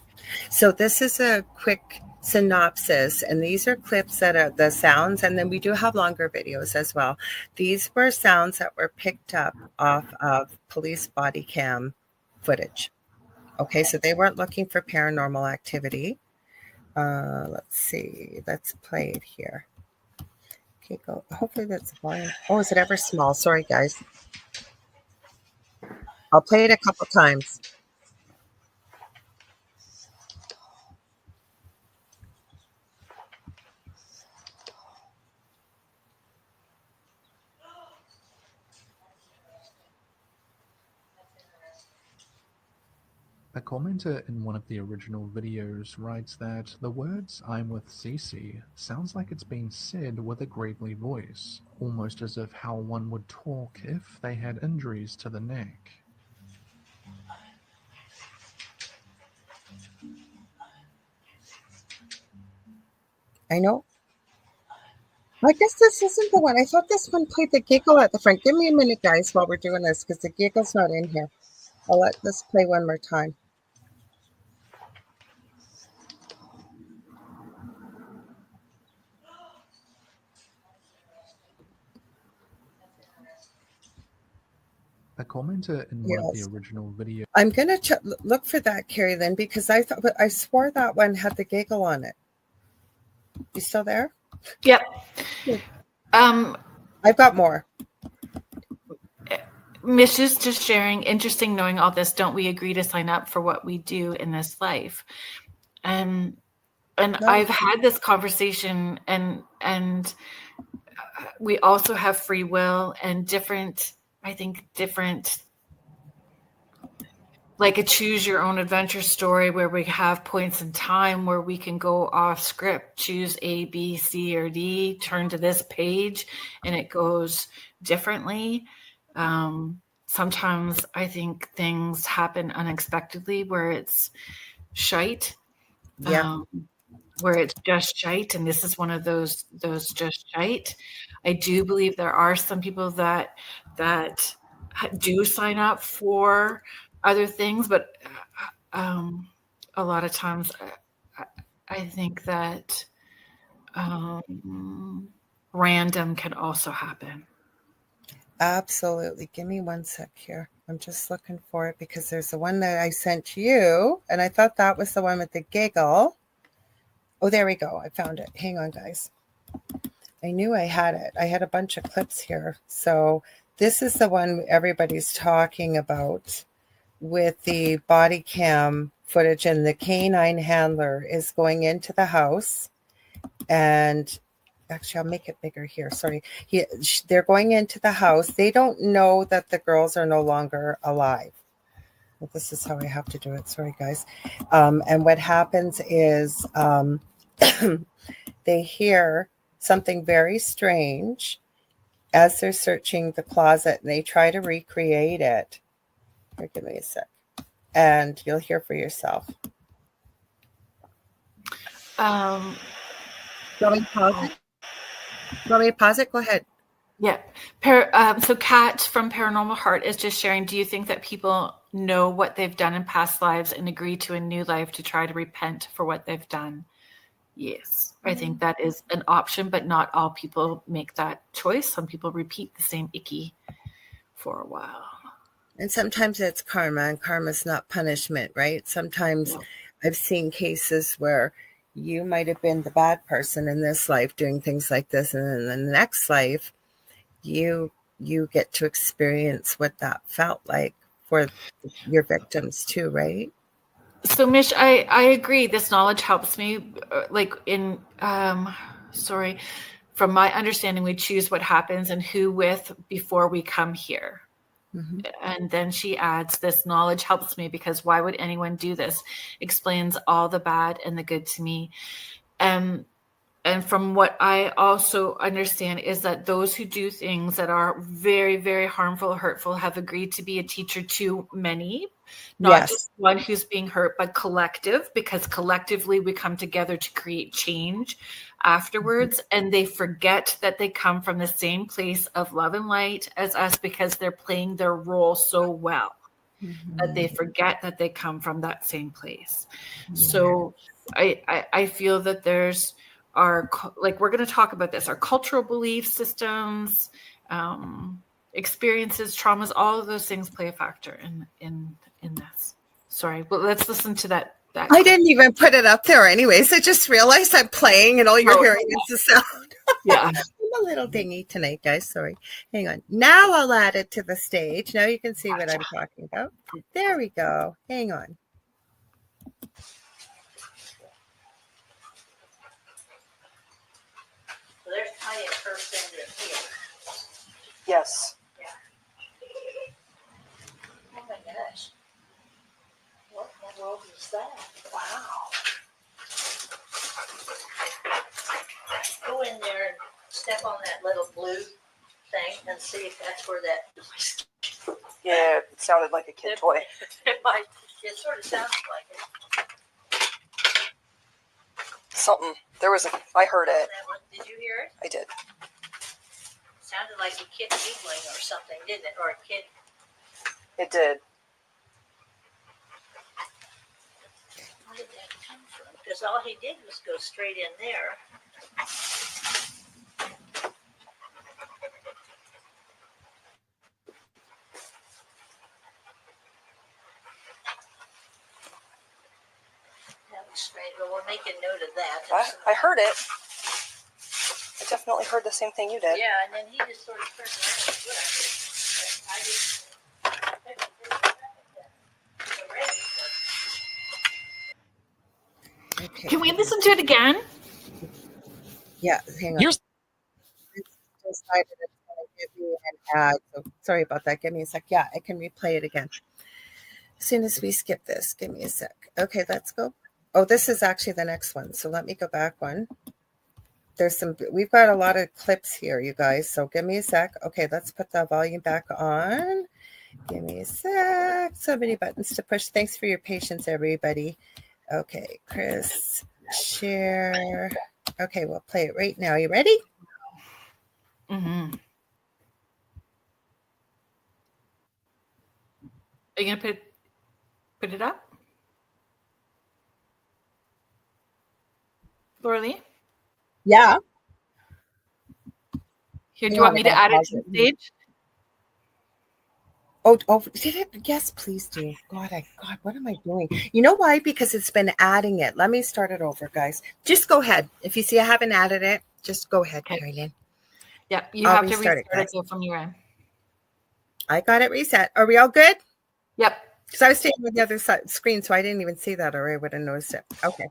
So this is a quick synopsis, and these are clips that are the sounds, and then we do have longer videos as well. These were sounds that were picked up off of police body cam footage. Okay, so they weren't looking for paranormal activity. Let's see. Let's play it here. Okay, go. Hopefully that's volume. Oh, is it ever small? Sorry, guys. I'll play it a couple times. A commenter in one of the original videos writes that the words "I'm with Cece" sounds like it's been said with a gravelly voice, almost as if how one would talk if they had injuries to the neck. I know. I guess this isn't the one. I thought this one played the giggle at the front. Give me a minute, guys, while we're doing this, because the giggle's not in here. I'll let this play one more time. A commenter in one of the original videos. I'm going to look for that, Kerrilynn, because I swore that one had the giggle on it. You still there? Yep. I've got more. Mish is just sharing, interesting knowing all this. Don't we agree to sign up for what we do in this life? And no. I've had this conversation, and we also have free will and different, like a choose your own adventure story where we have points in time where we can go off script, choose A, B, C, or D, turn to this page, and it goes differently. Sometimes I think things happen unexpectedly where it's shite. Yeah. Where it's just shite, and this is one of those just shite. I do believe there are some people that do sign up for other things, but a lot of times I think that random can also happen. Absolutely. Give me one sec here. I'm just looking for it because there's the one that I sent to you, and I thought that was the one with the giggle. Oh, there we go. I found it. Hang on, guys. I knew I had it. I had a bunch of clips here. So this is the one everybody's talking about with the body cam footage, and the canine handler is going into the house, and actually I'll make it bigger here. Sorry. They're going into the house. They don't know that the girls are no longer alive. Well, this is how I have to do it. Sorry, guys. And what happens is they hear something very strange as they're searching the closet, and they try to recreate it. Here, give me a sec. And you'll hear for yourself. Want me to pause it? Want me to pause it? Go ahead. Yeah. So Kat from Paranormal Heart is just sharing, do you think that people know what they've done in past lives and agree to a new life to try to repent for what they've done? Yes. I think that is an option, but not all people make that choice. Some people repeat the same icky for a while. And sometimes it's karma, and karma's not punishment, right? Sometimes I've seen cases where you might have been the bad person in this life doing things like this, and in the next life, you get to experience what that felt like for your victims too, right? So Mish, I agree. This knowledge helps me, like in, from my understanding, we choose what happens and who with before we come here. Mm-hmm. And then she adds, this knowledge helps me because why would anyone do this? Explains all the bad and the good to me. And from what I also understand is that those who do things that are very, very harmful, hurtful, have agreed to be a teacher to many, not just one who's being hurt, but collective, because collectively we come together to create change afterwards. And they forget that they come from the same place of love and light as us because they're playing their role so well that they forget that they come from that same place. So I feel that there's like, we're going to talk about this, our cultural belief systems, experiences, traumas, all of those things play a factor in this. Sorry, but let's listen to that. I didn't even put it up there anyways. I just realized I'm playing and all you're hearing is the sound. Yeah. I'm a little dingy tonight, guys. Sorry. Hang on. Now I'll add it to the stage. Now you can see what I'm talking about. There we go. Hang on. So there's Tanya first thing to here. Yes. Yeah. Oh my gosh. What in the world is that? Wow. Go in there and step on that little blue thing and see if that's where that. Yeah, it sounded like a kid toy. It sort of sounds like it. Something. I heard it. Did you hear it? I did. Sounded like a kid giggling or something, didn't it? Or a kid. It did. Where did that come from? Because all he did was go straight in there. That was straight. Well, we'll make a note of that. I heard it. I definitely heard the same thing you did. Yeah, and then he just sort of turned around. Okay. Can we listen to it again? Yeah, hang on. It's decided it's going to give me an ad. So sorry about that. Give me a sec. Yeah, I can replay it again. As soon as we skip this, give me a sec. Okay, let's go. Oh, this is actually the next one. So let me go back one. We've got a lot of clips here, you guys. So give me a sec. Okay, let's put the volume back on. Give me a sec. So many buttons to push. Thanks for your patience, everybody. Okay, Chris, share. Okay, we'll play it right now. You ready? Mm-hmm. Are you going to put it up? Lorilei? Yeah. Here, do you want me to add it to the stage? Oh, did it? Yes, please do. God, what am I doing? You know why? Because it's been adding it. Let me start it over, guys. Just go ahead. If you see I haven't added it, just go ahead, Okay. Kerrilynn. Yeah, you I'll have to restart restart it it from your end. I got it reset. Are we all good? Yep. Because I was staying with the other side screen, so I didn't even see that, or I would have noticed it. Okay.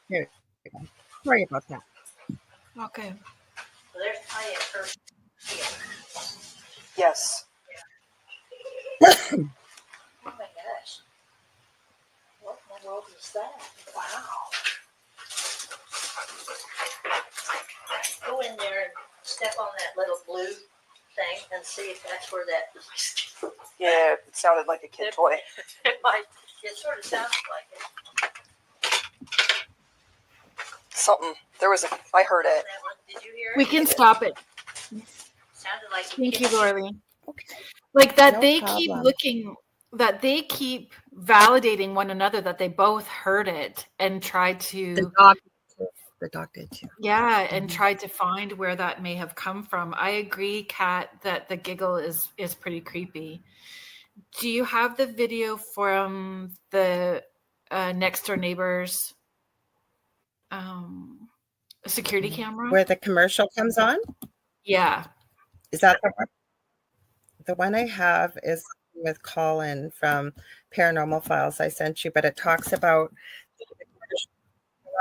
Here we go. Sorry about that. Okay. So there's Tanya first here. Yes. Oh my gosh. What in the world is that? Wow. Go in there and step on that little blue thing and see if that's where that. Yeah, it sounded like a kid toy. It sort of sounds like it. Something. I heard it. That one, did you hear it? We can stop it. Sounded like a Thank kid. you, Lorilei. Okay. Like that, No they problem. keep looking, that they keep validating one another, that they both heard it and tried to. The dog did too. Yeah, and tried to find where that may have come from. I agree, Kat, that the giggle is pretty creepy. Do you have the video from the next door neighbor's security camera? Where the commercial comes on? Yeah. Is that the one? The one I have is with Colin from Paranormal Files I sent you, but it talks about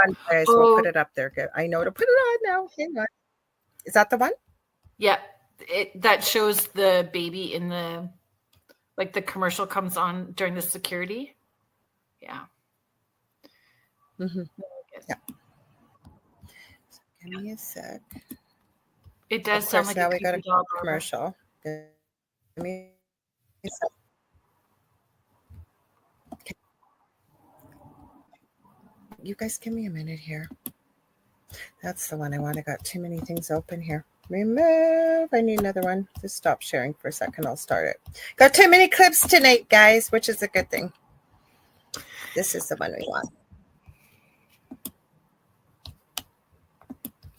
on, guys. We'll put it up there. Good. I know to put it on now. Hang on. Is that the one? Yeah, that shows the baby in the, like the commercial comes on during the security. Yeah. Mm-hmm. Yeah. Give me a sec. It does Of sound course, like now a we got a creepy dog. commercial. Give me a sec. Okay. You guys give me a minute here. That's the one I want. I got too many things open here. Remove. I need another one. Just stop sharing for a second. I'll start it. Got too many clips tonight, guys, which is a good thing. This is the one we want.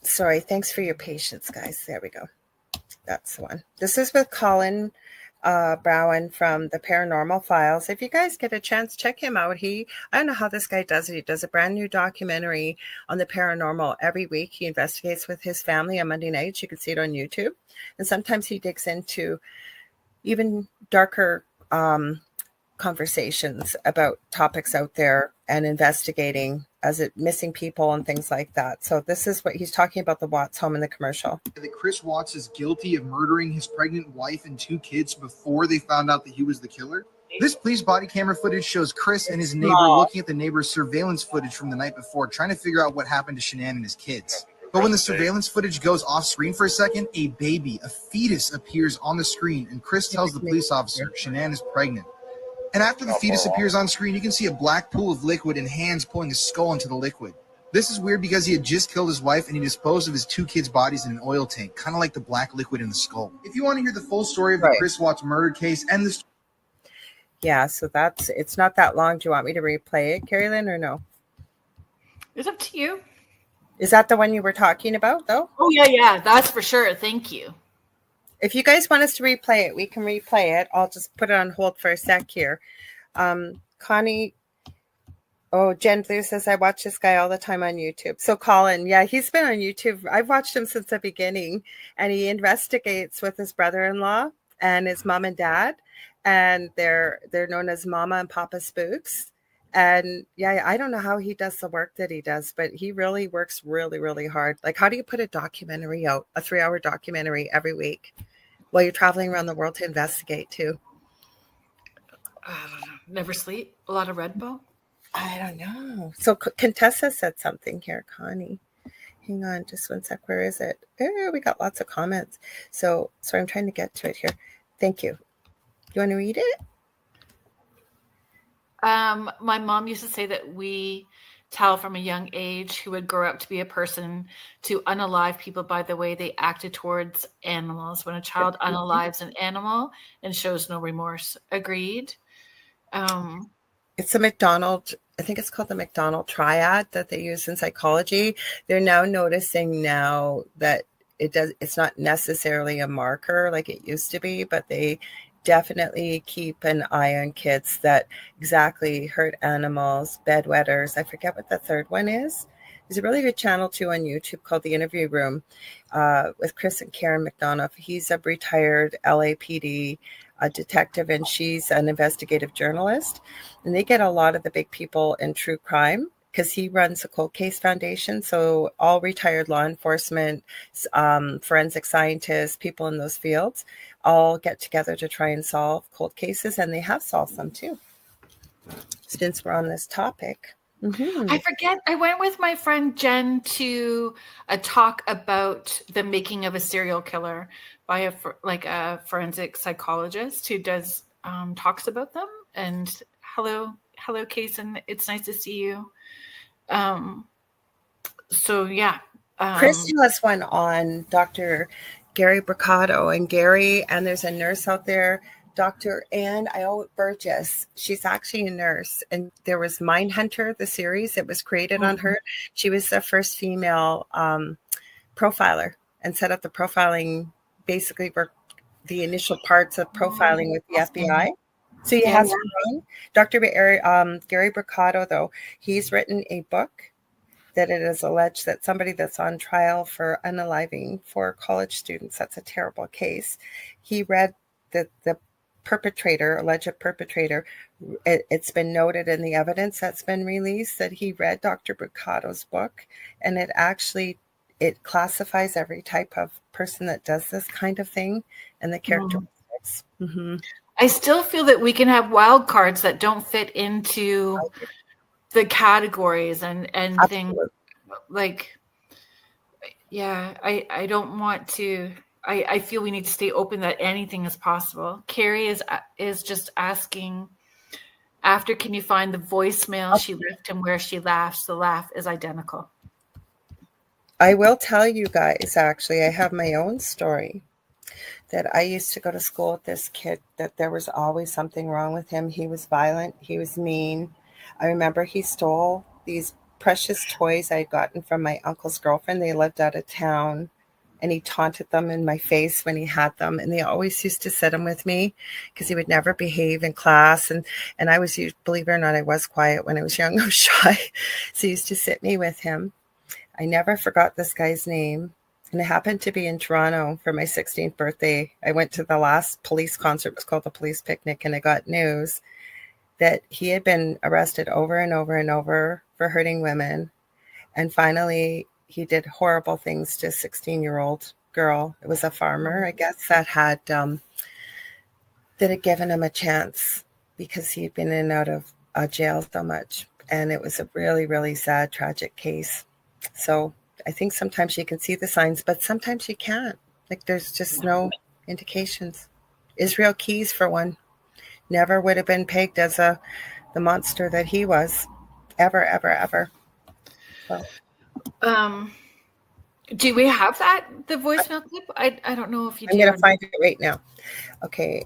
Sorry. Thanks for your patience, guys. There we go. That's the one. This is with Colin Browen from the Paranormal Files. If you guys get a chance, check him out. I don't know how this guy does it. He does a brand new documentary on the paranormal every week. He investigates with his family on Monday nights. You can see it on YouTube. And sometimes he digs into even darker conversations about topics out there and investigating missing people and things like that. So this is what he's talking about, the Watts home in the commercial. That Chris Watts is guilty of murdering his pregnant wife and 2 kids before they found out that he was the killer. This police body camera footage shows Chris and his neighbor looking at the neighbor's surveillance footage from the night before, trying to figure out what happened to Shanann and his kids. But when the surveillance footage goes off screen for a second, a baby, a fetus, appears on the screen, and Chris tells the police officer Shanann is pregnant. And after the fetus appears on screen, you can see a black pool of liquid and hands pulling his skull into the liquid. This is weird because he had just killed his wife and he disposed of his 2 kids' bodies in an oil tank, kind of like the black liquid in the skull. If you want to hear the full story of the Chris Watts murder case and the... Yeah, so it's not that long. Do you want me to replay it, Kerrilynn, or no? It's up to you. Is that the one you were talking about, though? Oh, yeah, that's for sure. Thank you. If you guys want us to replay it, we can replay it. I'll just put it on hold for a sec here. Connie, Jen Blue says, I watch this guy all the time on YouTube. So Colin, yeah, he's been on YouTube. I've watched him since the beginning, and he investigates with his brother-in-law and his mom and dad, and they're known as Mama and Papa Spooks. And yeah, I don't know how he does the work that he does, but he really works really, really hard. Like, how do you put a documentary out, a 3-hour documentary every week while you're traveling around the world to investigate too? Never sleep. A lot of Red Bull. I don't know. So Contessa said something here, Connie. Hang on just one sec. Where is it? Oh, we got lots of comments. So sorry, I'm trying to get to it here. Thank you. You want to read it? My mom used to say that we tell from a young age who would grow up to be a person to unalive people by the way they acted towards animals. When a child unalives an animal and shows no remorse. Agreed. It's a McDonald, I think it's called the McDonald triad that they use in psychology. They're now noticing now that it's not necessarily a marker like it used to be, but they definitely keep an eye on kids that exactly hurt animals, bedwetters. I forget what the third one is. There's a really good channel too on YouTube called The Interview Room with Chris and Karen McDonough. He's a retired LAPD detective, and she's an investigative journalist. And they get a lot of the big people in true crime because he runs a cold case foundation. So all retired law enforcement, forensic scientists, people in those fields all get together to try and solve cold cases. And they have solved some too, since we're on this topic. Mm-hmm. I forget. I went with my friend Jen to a talk about the making of a serial killer by a forensic psychologist who does talks about them. And hello, Kason. It's nice to see you. So yeah, Chris has one on Dr. Gary Bricado, and there's a nurse out there, Dr. Ann Burgess. She's actually a nurse, and there was Mindhunter, the series. It was created on her. She was the first female profiler and set up the profiling, basically for the initial parts of profiling with the FBI. So he has her own. Dr. Gary Bricado, though, he's written a book that it is alleged that somebody that's on trial for unaliving 4 college students, that's a terrible case. He read the alleged perpetrator, it's been noted in the evidence that's been released that he read Dr. Bricato's book, and it classifies every type of person that does this kind of thing and the characteristics. Mm-hmm. I still feel that we can have wild cards that don't fit into the categories and things like, yeah, I don't want to, I feel we need to stay open that anything is possible. Carrie is just asking, after, can you find the voicemail she left him where she laughs? The laugh is identical. I will tell you guys, actually, I have my own story that I used to go to school with this kid, that there was always something wrong with him. He was violent. He was mean. I remember he stole these precious toys I had gotten from my uncle's girlfriend. They lived out of town, and he taunted them in my face when he had them. And they always used to sit him with me because he would never behave in class. And I was, believe it or not, I was quiet when I was young. I was shy. So he used to sit me with him. I never forgot this guy's name. And it happened to be in Toronto for my 16th birthday. I went to the last police concert. It was called the Police Picnic. And I got news that he had been arrested over and over and over for hurting women. And finally, he did horrible things to a 16-year-old girl. It was a farmer, I guess, that had given him a chance because he'd been in and out of jail so much. And it was a really, really sad, tragic case. So I think sometimes you can see the signs, but sometimes you can't. Like, there's just no indications. Israel Keys, for one, never would have been pegged as the monster that he was, ever, ever, ever. So. Do we have the voicemail clip? I don't know if you do. I'm going to find it right now. Okay.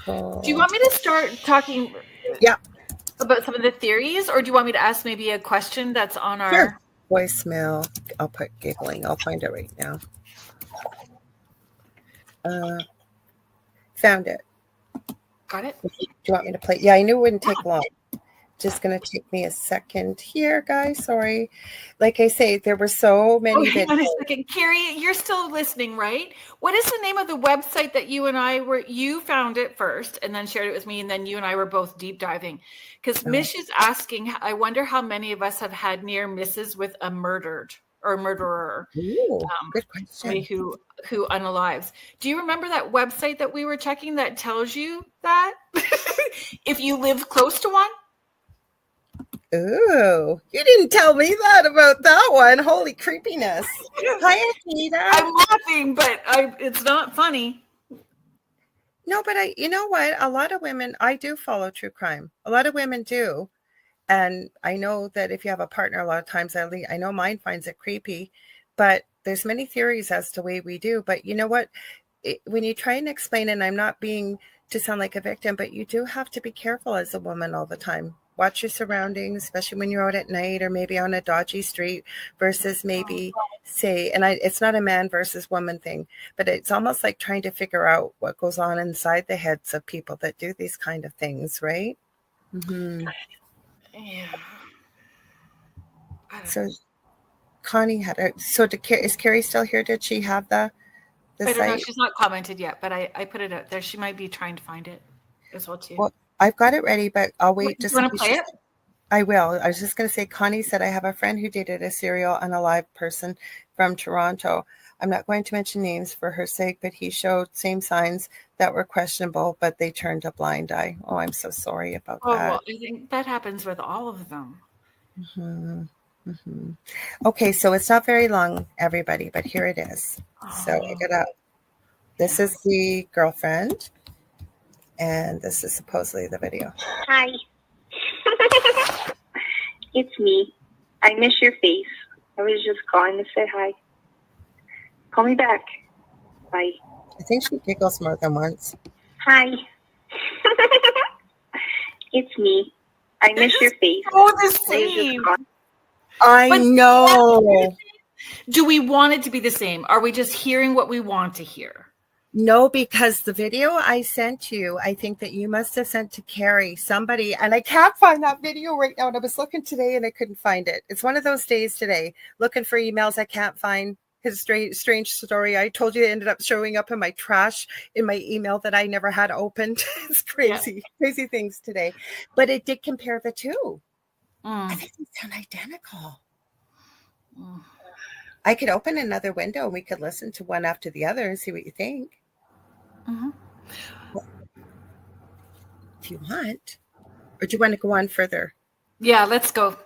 Do you want me to start talking about some of the theories, or do you want me to ask maybe a question that's on our... Sure. Voicemail. I'll put giggling. I'll find it right now. Found it. Got it? Do you want me to play? Yeah, I knew it wouldn't take long. Just going to take me a second here, guys. Sorry. Like I say, there were so many. Hang on a second. Carrie, you're still listening, right? What is the name of the website that you found it first and then shared it with me, and then you and I were both deep diving? Because Mish is asking, I wonder how many of us have had near misses with a murderer. Ooh, good question. Somebody who unalives. Do you remember that website that we were checking that tells you that? If you live close to one? Ooh, you didn't tell me that about that one. Holy creepiness. Hi, Anita. I'm laughing, but it's not funny. No, but you know what? A lot of women, I do follow true crime. A lot of women do. And I know that if you have a partner, a lot of times, I know mine finds it creepy, but there's many theories as to why we do. But you know what? When you try and explain, and I'm not being to sound like a victim, but you do have to be careful as a woman all the time. Watch your surroundings, especially when you're out at night or maybe on a dodgy street versus maybe it's not a man versus woman thing, but it's almost like trying to figure out what goes on inside the heads of people that do these kind of things, right? Mm-hmm. Yeah. So Connie is Carrie still here? Did she have the I don't site? know. She's not commented yet, but I put it out there. She might be trying to find it as well too. Well, I've got it ready, but I'll wait. Do you want to play it? I will. I was just going to say, Connie said, I have a friend who dated a serial unalive person from Toronto. I'm not going to mention names for her sake, but he showed same signs that were questionable, but they turned a blind eye. Oh, I'm so sorry about that. Well, I think that happens with all of them. Mm-hmm. Mm-hmm. Okay, so it's not very long, everybody, but here it is. So I got up. This is the girlfriend, and this is supposedly the video. Hi. It's me. I miss your face. I was just calling to say hi. Call me back. Bye. I think she giggles more than once. Hi. It's me. I miss your face. Oh, the same. I know. Do we want it to be the same? Are we just hearing what we want to hear? No, because the video I sent you, I think that you must have sent to Carrie, somebody, and I can't find that video right now. And I was looking today and I couldn't find it. It's one of those days today, looking for emails I can't find his strange story. I told you it ended up showing up in my trash in my email that I never had opened. It's crazy things today. But it did compare the two. I think they sound identical. I could open another window and we could listen to one after the other and see what you think. If you want. Or do you want to go on further? Yeah, let's go.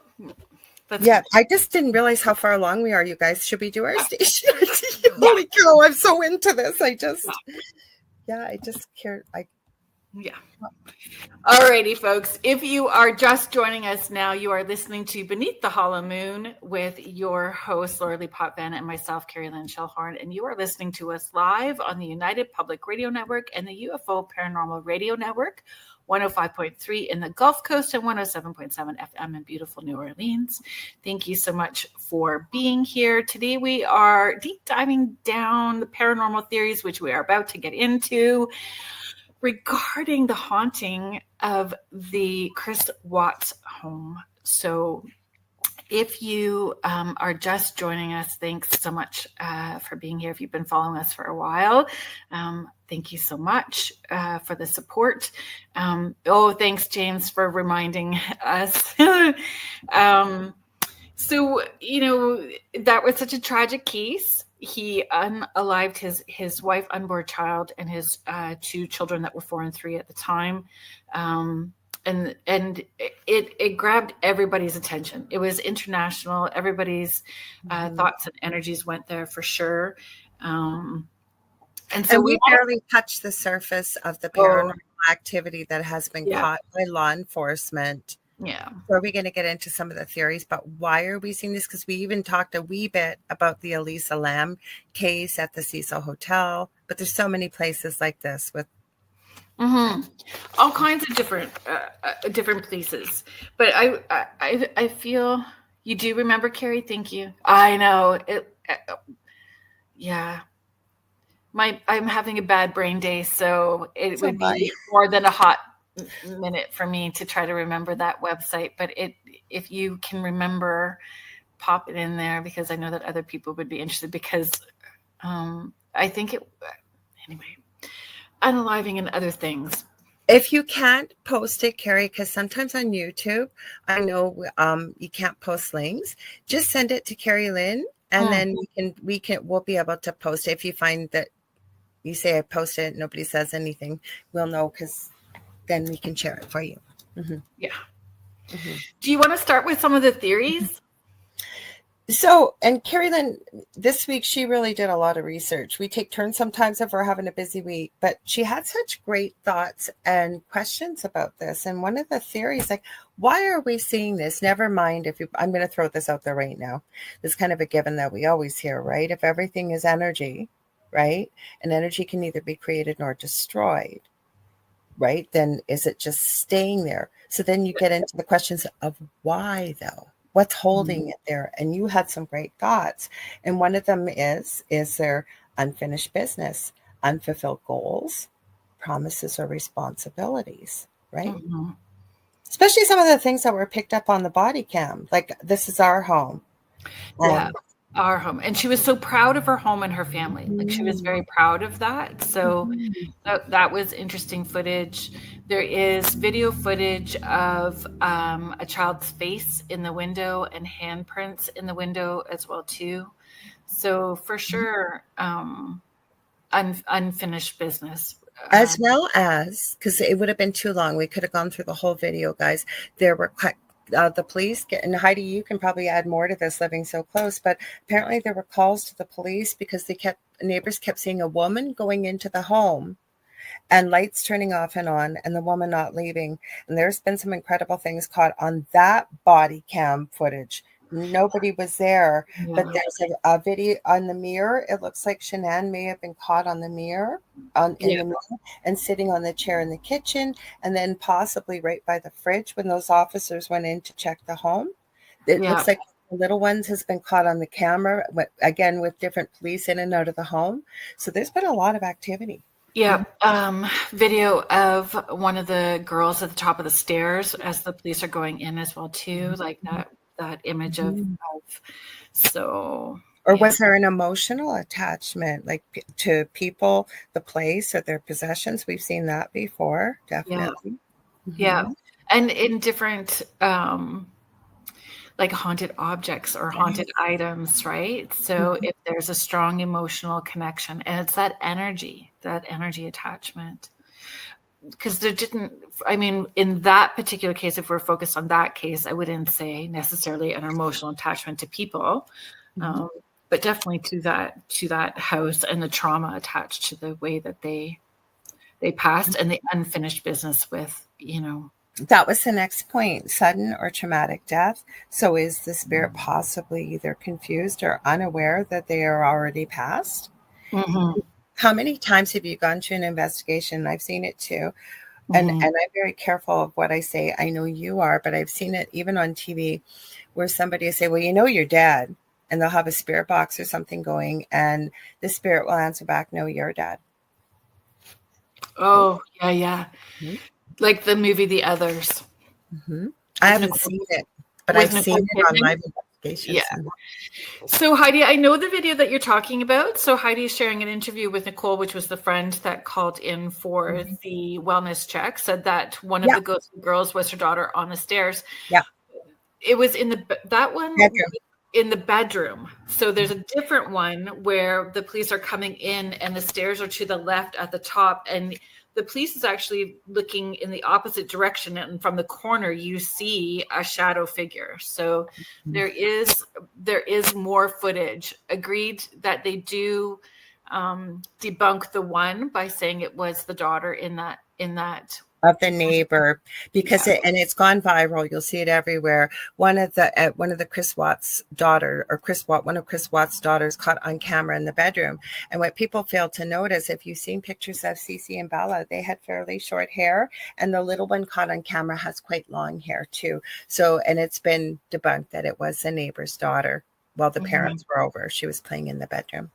I just didn't realize how far along we are, you guys. Should we do our station? Holy cow, I'm so into this. I just care. Alrighty, folks. If you are just joining us now, you are listening to Beneath the Hollow Moon with your host, Lorilei Potvin, and myself, Kerrilynn Shellhorn. And you are listening to us live on the United Public Radio Network and the UFO Paranormal Radio Network, 105.3 in the Gulf Coast and 107.7 FM in beautiful New Orleans. Thank you so much for being here. Today we are deep diving down the paranormal theories, which we are about to get into, regarding the haunting of the Chris Watts home. So if you are just joining us, thanks so much for being here. If you've been following us for a while, thank you so much for the support. Thanks, James, for reminding us. So, that was such a tragic case. He unalived his wife, unborn child, and his 2 children that were 4 and 3 at the time. And it grabbed everybody's attention. It was international. Everybody's thoughts and energies went there for sure. And we barely touched the surface of the paranormal activity that has been caught by law enforcement. Yeah. So are we going to get into some of the theories, but why are we seeing this? Because we even talked a wee bit about the Elisa Lam case at the Cecil Hotel, but there's so many places like this with all kinds of different places. But I feel you do remember, Carrie. Thank you. I know it. I'm having a bad brain day, so it would be more than a hot minute for me to try to remember that website. But if you can remember, pop it in there, because I know that other people would be interested, because I think anyway, unaliving and other things. If you can't post it, Carrie, because sometimes on YouTube, I know you can't post links, just send it to Kerrilynn, and then we'll be able to post it. If you find that you say I posted it, nobody says anything, we'll know, because then we can share it for you. Yeah. Do you want to start with some of the theories? So, and Kerrilynn, this week, she really did a lot of research. We take turns sometimes if we're having a busy week, but she had such great thoughts and questions about this. And one of the theories, like, why are we seeing this? Never mind I'm going to throw this out there right now. This is kind of a given that we always hear, right? If everything is energy, right? And energy can neither be created nor destroyed, right? Then is it just staying there? So then you get into the questions of why, though? What's holding it there? And you had some great thoughts. And one of them is there unfinished business, unfulfilled goals, promises, or responsibilities, right? Especially some of the things that were picked up on the body cam, like, this is our home. Our home. And she was so proud of her home and her family. Like, she was very proud of that. So that was interesting footage. There is video footage of a child's face in the window and handprints in the window as well too. So for sure, unfinished business. As well as, because it would have been too long, we could have gone through the whole video, guys. There were the police, and Heidi, you can probably add more to this living so close, but apparently there were calls to the police because neighbors kept seeing a woman going into the home and lights turning off and on, and the woman not leaving. And there's been some incredible things caught on that body cam footage. Nobody was there, but there's a video on the mirror. It looks like Shanann may have been caught on the mirror, in the mirror, and sitting on the chair in the kitchen, and then possibly right by the fridge when those officers went in to check the home. It looks like the little ones has been caught on the camera, again with different police in and out of the home. So there's been a lot of activity. Yeah. Video of one of the girls at the top of the stairs as the police are going in as well too, like that image of so Or was there an emotional attachment, like to people, the place, or their possessions? We've seen that before, definitely. Yeah. And in different like haunted objects or haunted items, right? So if there's a strong emotional connection, and it's that energy attachment. Because there didn't, I mean, in that particular case, if we're focused on that case, I wouldn't say necessarily an emotional attachment to people, but definitely to that house and the trauma attached to the way that they passed and the unfinished business with, That was the next point, sudden or traumatic death. So is the spirit possibly either confused or unaware that they are already passed? How many times have you gone to an investigation? I've seen it too. And I'm very careful of what I say. I know you are, but I've seen it even on TV where somebody will say, well, you're dead. And they'll have a spirit box or something going. And the spirit will answer back, no, you're dead. Oh, yeah. Like the movie The Others. I haven't seen it, but I've seen it on live investigations. Yeah. So Heidi, I know the video that you're talking about. So Heidi is sharing an interview with Nicole, which was the friend that called in for the wellness check, said that one of the ghostly girls was her daughter on the stairs. Yeah. It was in that one bedroom. In the bedroom. So there's a different one where the police are coming in and the stairs are to the left at the top, and the police is actually looking in the opposite direction, and from the corner you see a shadow figure. So there is more footage. Agreed that they do debunk the one by saying it was the daughter in that of the neighbor, because it's gone viral. You'll see it everywhere. One of the Chris Watts' daughter, or one of Chris Watts' daughters, caught on camera in the bedroom. And what people fail to notice, if you've seen pictures of Cece and Bella, they had fairly short hair, and the little one caught on camera has quite long hair too. So, and it's been debunked that it was the neighbor's daughter while the parents were over. She was playing in the bedroom.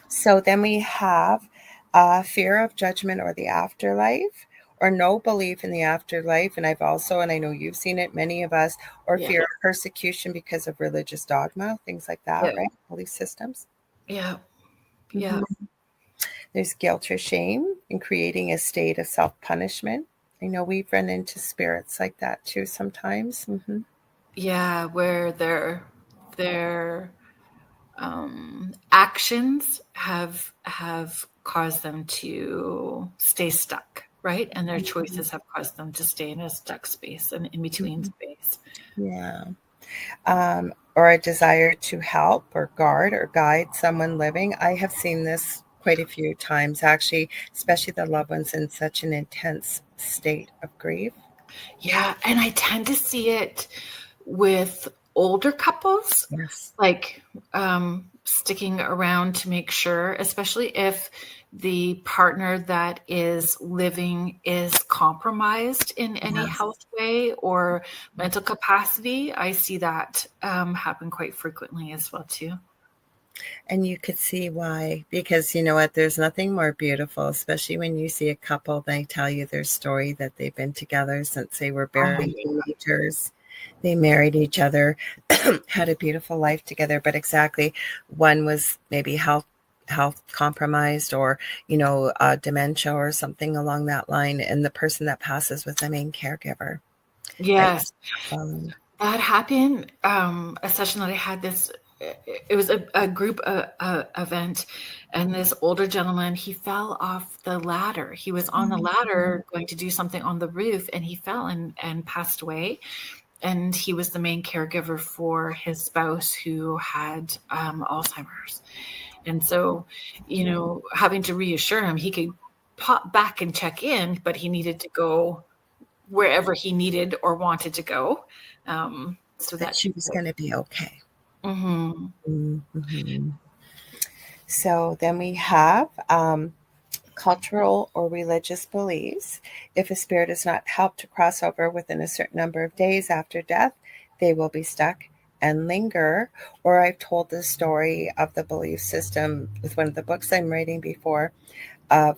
So then we have fear of judgment or the afterlife, or no belief in the afterlife. And I've also, and I know you've seen it, many of us, or fear of persecution because of religious dogma, things like that, right? Belief systems. Yeah. There's guilt or shame in creating a state of self-punishment. I know we've run into spirits like that too sometimes. Yeah, where their actions have caused them to stay stuck, right? And their choices have caused them to stay in a stuck space, and in between space. Yeah. Or a desire to help or guard or guide someone living. I have seen this quite a few times, actually, especially the loved ones in such an intense state of grief. Yeah, and I tend to see it with older couples, like sticking around to make sure, especially if the partner that is living is compromised in any health way or mental capacity. I see that happen quite frequently as well too. And you could see why, because you know what, there's nothing more beautiful, especially when you see a couple, they tell you their story that they've been together since they were barely teenagers. They married each other, had a beautiful life together, but exactly, one was maybe health compromised, or dementia or something along that line, and the person that passes was the main caregiver. Yes, that happened. A session that I had this. It was a group event, and this older gentleman, he fell off the ladder. He was on the ladder going to do something on the roof, and he fell and passed away. And he was the main caregiver for his spouse who had Alzheimer's. And so, having to reassure him, he could pop back and check in, but he needed to go wherever he needed or wanted to go. So that she was going to be okay. So then we have cultural or religious beliefs. If a spirit is not helped to cross over within a certain number of days after death, they will be stuck and linger. Or I've told the story of the belief system with one of the books I'm writing before. of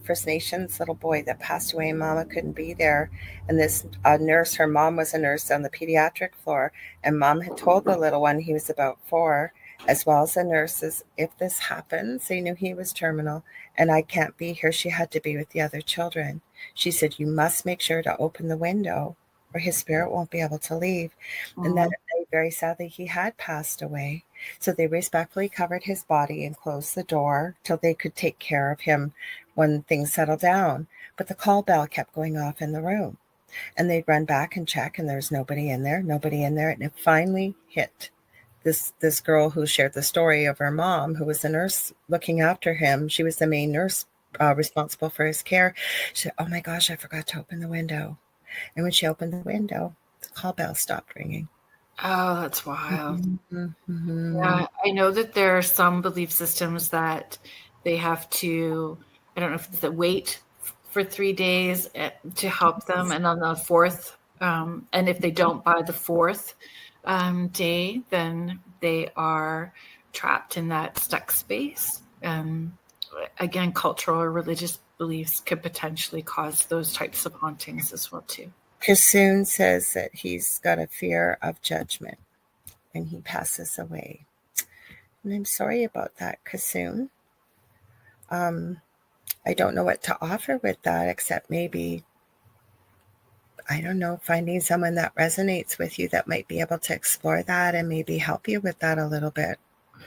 First Nations little boy that passed away, and Mama couldn't be there. And this nurse, her mom was a nurse on the pediatric floor, and Mom had told the little one, he was about 4, as well as the nurses, if this happens, they knew he was terminal, and I can't be here. She had to be with the other children. She said, you must make sure to open the window, or his spirit won't be able to leave. And then, very sadly, he had passed away. So they respectfully covered his body and closed the door till they could take care of him when things settled down. But the call bell kept going off in the room. And they'd run back and check, and there's nobody in there. And it finally hit this girl who shared the story of her mom, who was the nurse looking after him. She was the main nurse responsible for his care. She said, oh my gosh, I forgot to open the window. And when she opened the window, the call bell stopped ringing. Oh, that's wild. Mm-hmm. Yeah, I know that there are some belief systems that they have to, I don't know if it's a wait for 3 days to help them. And on the 4th, and if they don't by the 4th day, then they are trapped in that stuck space. Again, cultural or religious beliefs could potentially cause those types of hauntings as well, too. Kassoon says that he's got a fear of judgment when he passes away. And I'm sorry about that, Kassoon. I don't know what to offer with that, except maybe, I don't know, finding someone that resonates with you that might be able to explore that and maybe help you with that a little bit.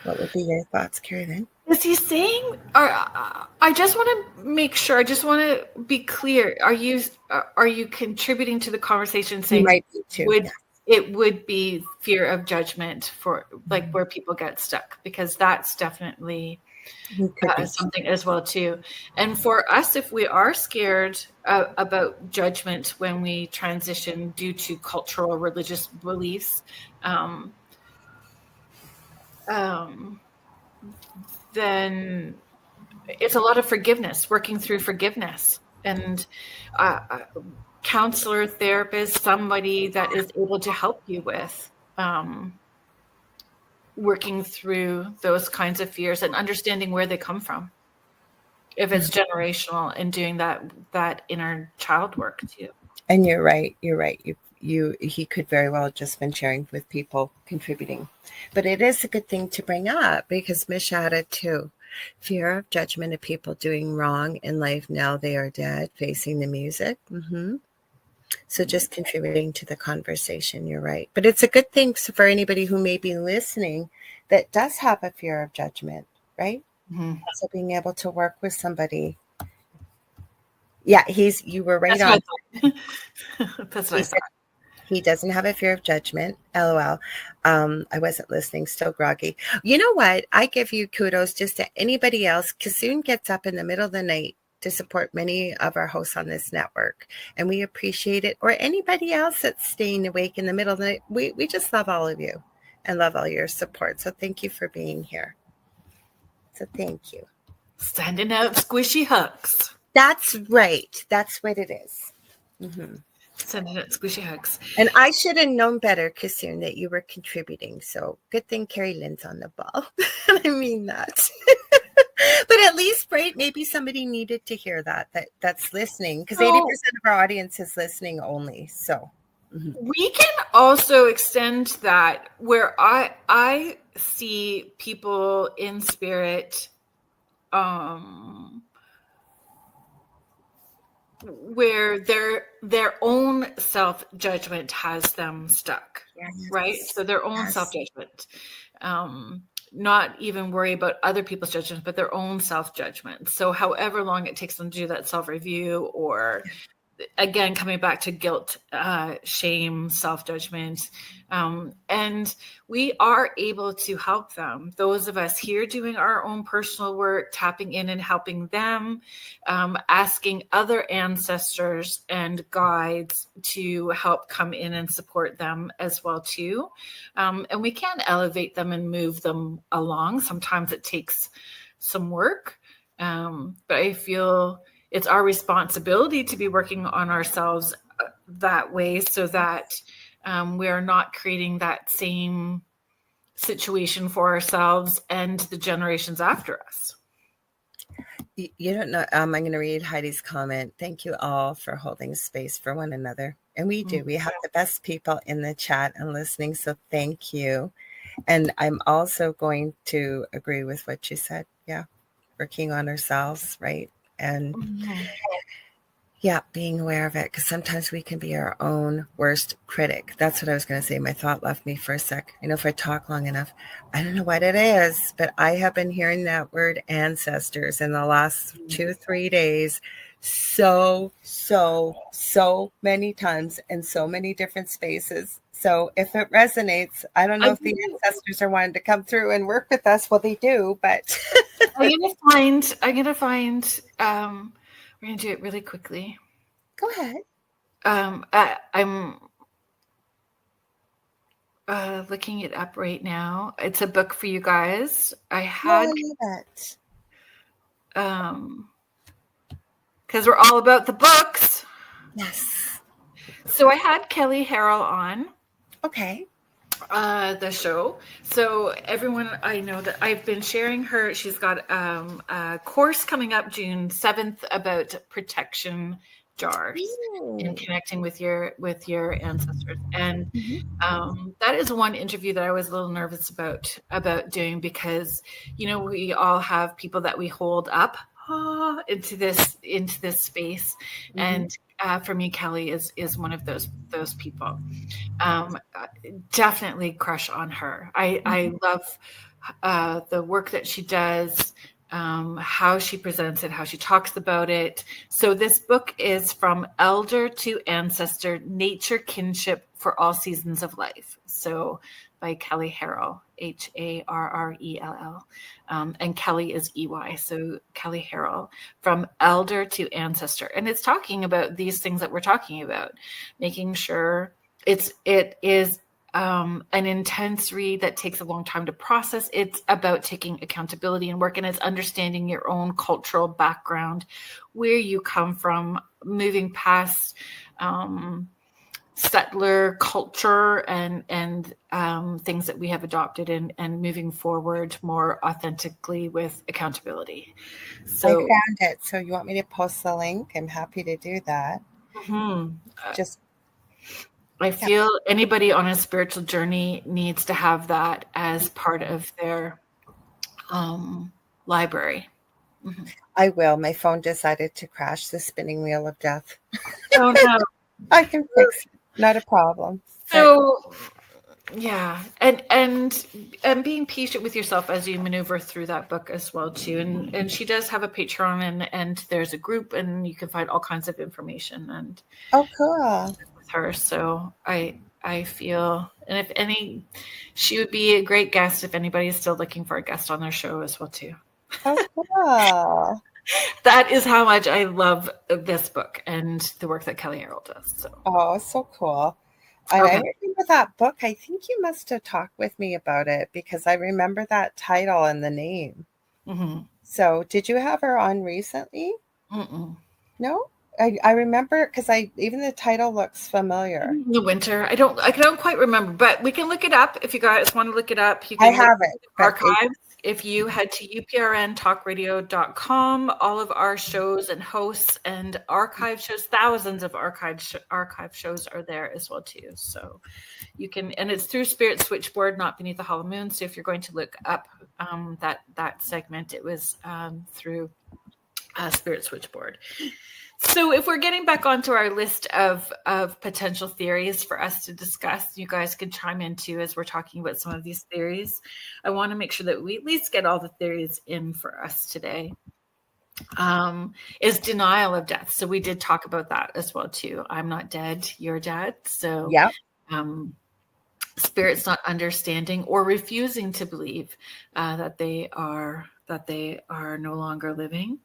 What would be your thoughts, Kerrilynn? Is he saying, I just want to make sure, I just want to be clear. Are you contributing to the conversation saying might be too, it would be fear of judgment for like where people get stuck? Because that's definitely something as well too. And for us, if we are scared about judgment when we transition due to cultural or religious beliefs, then it's a lot of forgiveness, working through forgiveness, and counselor, therapist, somebody that is able to help you with working through those kinds of fears and understanding where they come from. If it's generational, and doing that inner child work too. And you're right. He could very well have just been sharing with people, contributing. But it is a good thing to bring up, because Mish added too. Fear of judgment of people doing wrong in life now they are dead, facing the music. So just contributing to the conversation, you're right. But it's a good thing for anybody who may be listening that does have a fear of judgment, right? So being able to work with somebody. Yeah, you were right on. That's what I thought. He doesn't have a fear of judgment. LOL. I wasn't listening, still groggy. You know what? I give you kudos just to anybody else. Kassoon gets up in the middle of the night to support many of our hosts on this network, and we appreciate it. Or anybody else that's staying awake in the middle of the night. We just love all of you and love all your support. So thank you for being here. So thank you. Sending out squishy hugs. That's right. That's what it is. Sending out squishy hugs. And I should have known better, Kassoon, that you were contributing. So good thing Kerrilynn's on the ball. I mean that. But at least, right, maybe somebody needed to hear that's listening, because 80% of our audience is listening only. So we can also extend that where I see people in spirit where their own self-judgment has them stuck, right? So their own self-judgment, not even worry about other people's judgments, but their own self-judgment. So however long it takes them to do that self-review, or again, coming back to guilt, shame, self-judgment. And we are able to help them. Those of us here doing our own personal work, tapping in and helping them, asking other ancestors and guides to help come in and support them as well too. And we can elevate them and move them along. Sometimes it takes some work, but I feel it's our responsibility to be working on ourselves that way, so that we are not creating that same situation for ourselves and the generations after us. You don't know. I'm going to read Heidi's comment. Thank you all for holding space for one another. And we do. We have the best people in the chat and listening. So thank you. And I'm also going to agree with what you said. Yeah. Working on ourselves, right? And yeah, being aware of it, because sometimes we can be our own worst critic. That's what I was going to say. My thought left me for a sec. You know, if I talk long enough, I don't know what it is, but I have been hearing that word ancestors in the last 2-3 days so many times in so many different spaces. So if it resonates, I don't know if the ancestors are wanting to come through and work with us. Well, they do, but I'm gonna find. We're gonna do it really quickly. Go ahead. I'm looking it up right now. It's a book for you guys. I had it. Because we're all about the books. Yes. So I had Kelly Harrell on. Okay. The show. So everyone, I know that I've been sharing her. She's got a course coming up June 7th about protection jars and connecting with your ancestors. And that is one interview that I was a little nervous about doing, because you know, we all have people that we hold up into this space, and for me, Kelly is one of those people. Definitely crush on her. I love the work that she does, how she presents it, how she talks about it. So this book is From Elder to Ancestor: Nature Kinship for All Seasons of Life. So by Kelly Harrell, Harrell. And Kelly is EY. So Kelly Harrell, From Elder to Ancestor. And it's talking about these things that we're talking about, making sure it is an intense read that takes a long time to process. It's about taking accountability and work, and it's understanding your own cultural background, where you come from, moving past settler culture and things that we have adopted, and moving forward more authentically with accountability. So I found it. So you want me to post the link? I'm happy to do that. I feel anybody on a spiritual journey needs to have that as part of their library. I will. My phone decided to crash the spinning wheel of death. Oh no. I can fix it. Not a problem. So yeah, and being patient with yourself as you maneuver through that book as well too. And she does have a Patreon, and there's a group, and you can find all kinds of information and cool with her. So I feel, and if any, she would be a great guest if anybody is still looking for a guest on their show as well too. Oh, cool. That is how much I love this book and the work that Kelly Harrell does. So so cool. I remember that book. I think you must have talked with me about it, because I remember that title and the name. So did you have her on recently? No? I remember, because even the title looks familiar. The winter. I don't quite remember, but we can look it up if you guys want to look it up. You I can have it. Archives. If you head to uprntalkradio.com, all of our shows and hosts and archive shows, thousands of archive shows are there as well too. So you can, and it's through Spirit Switchboard, not Beneath the Hollow Moon. So if you're going to look up that segment, it was through Spirit Switchboard. So if we're getting back onto our list of potential theories for us to discuss, you guys can chime in too as we're talking about some of these theories. I want to make sure that we at least get all the theories in for us today. Is denial of death. So we did talk about that as well too. I'm not dead, you're dead. So spirits not understanding or refusing to believe that they are no longer living.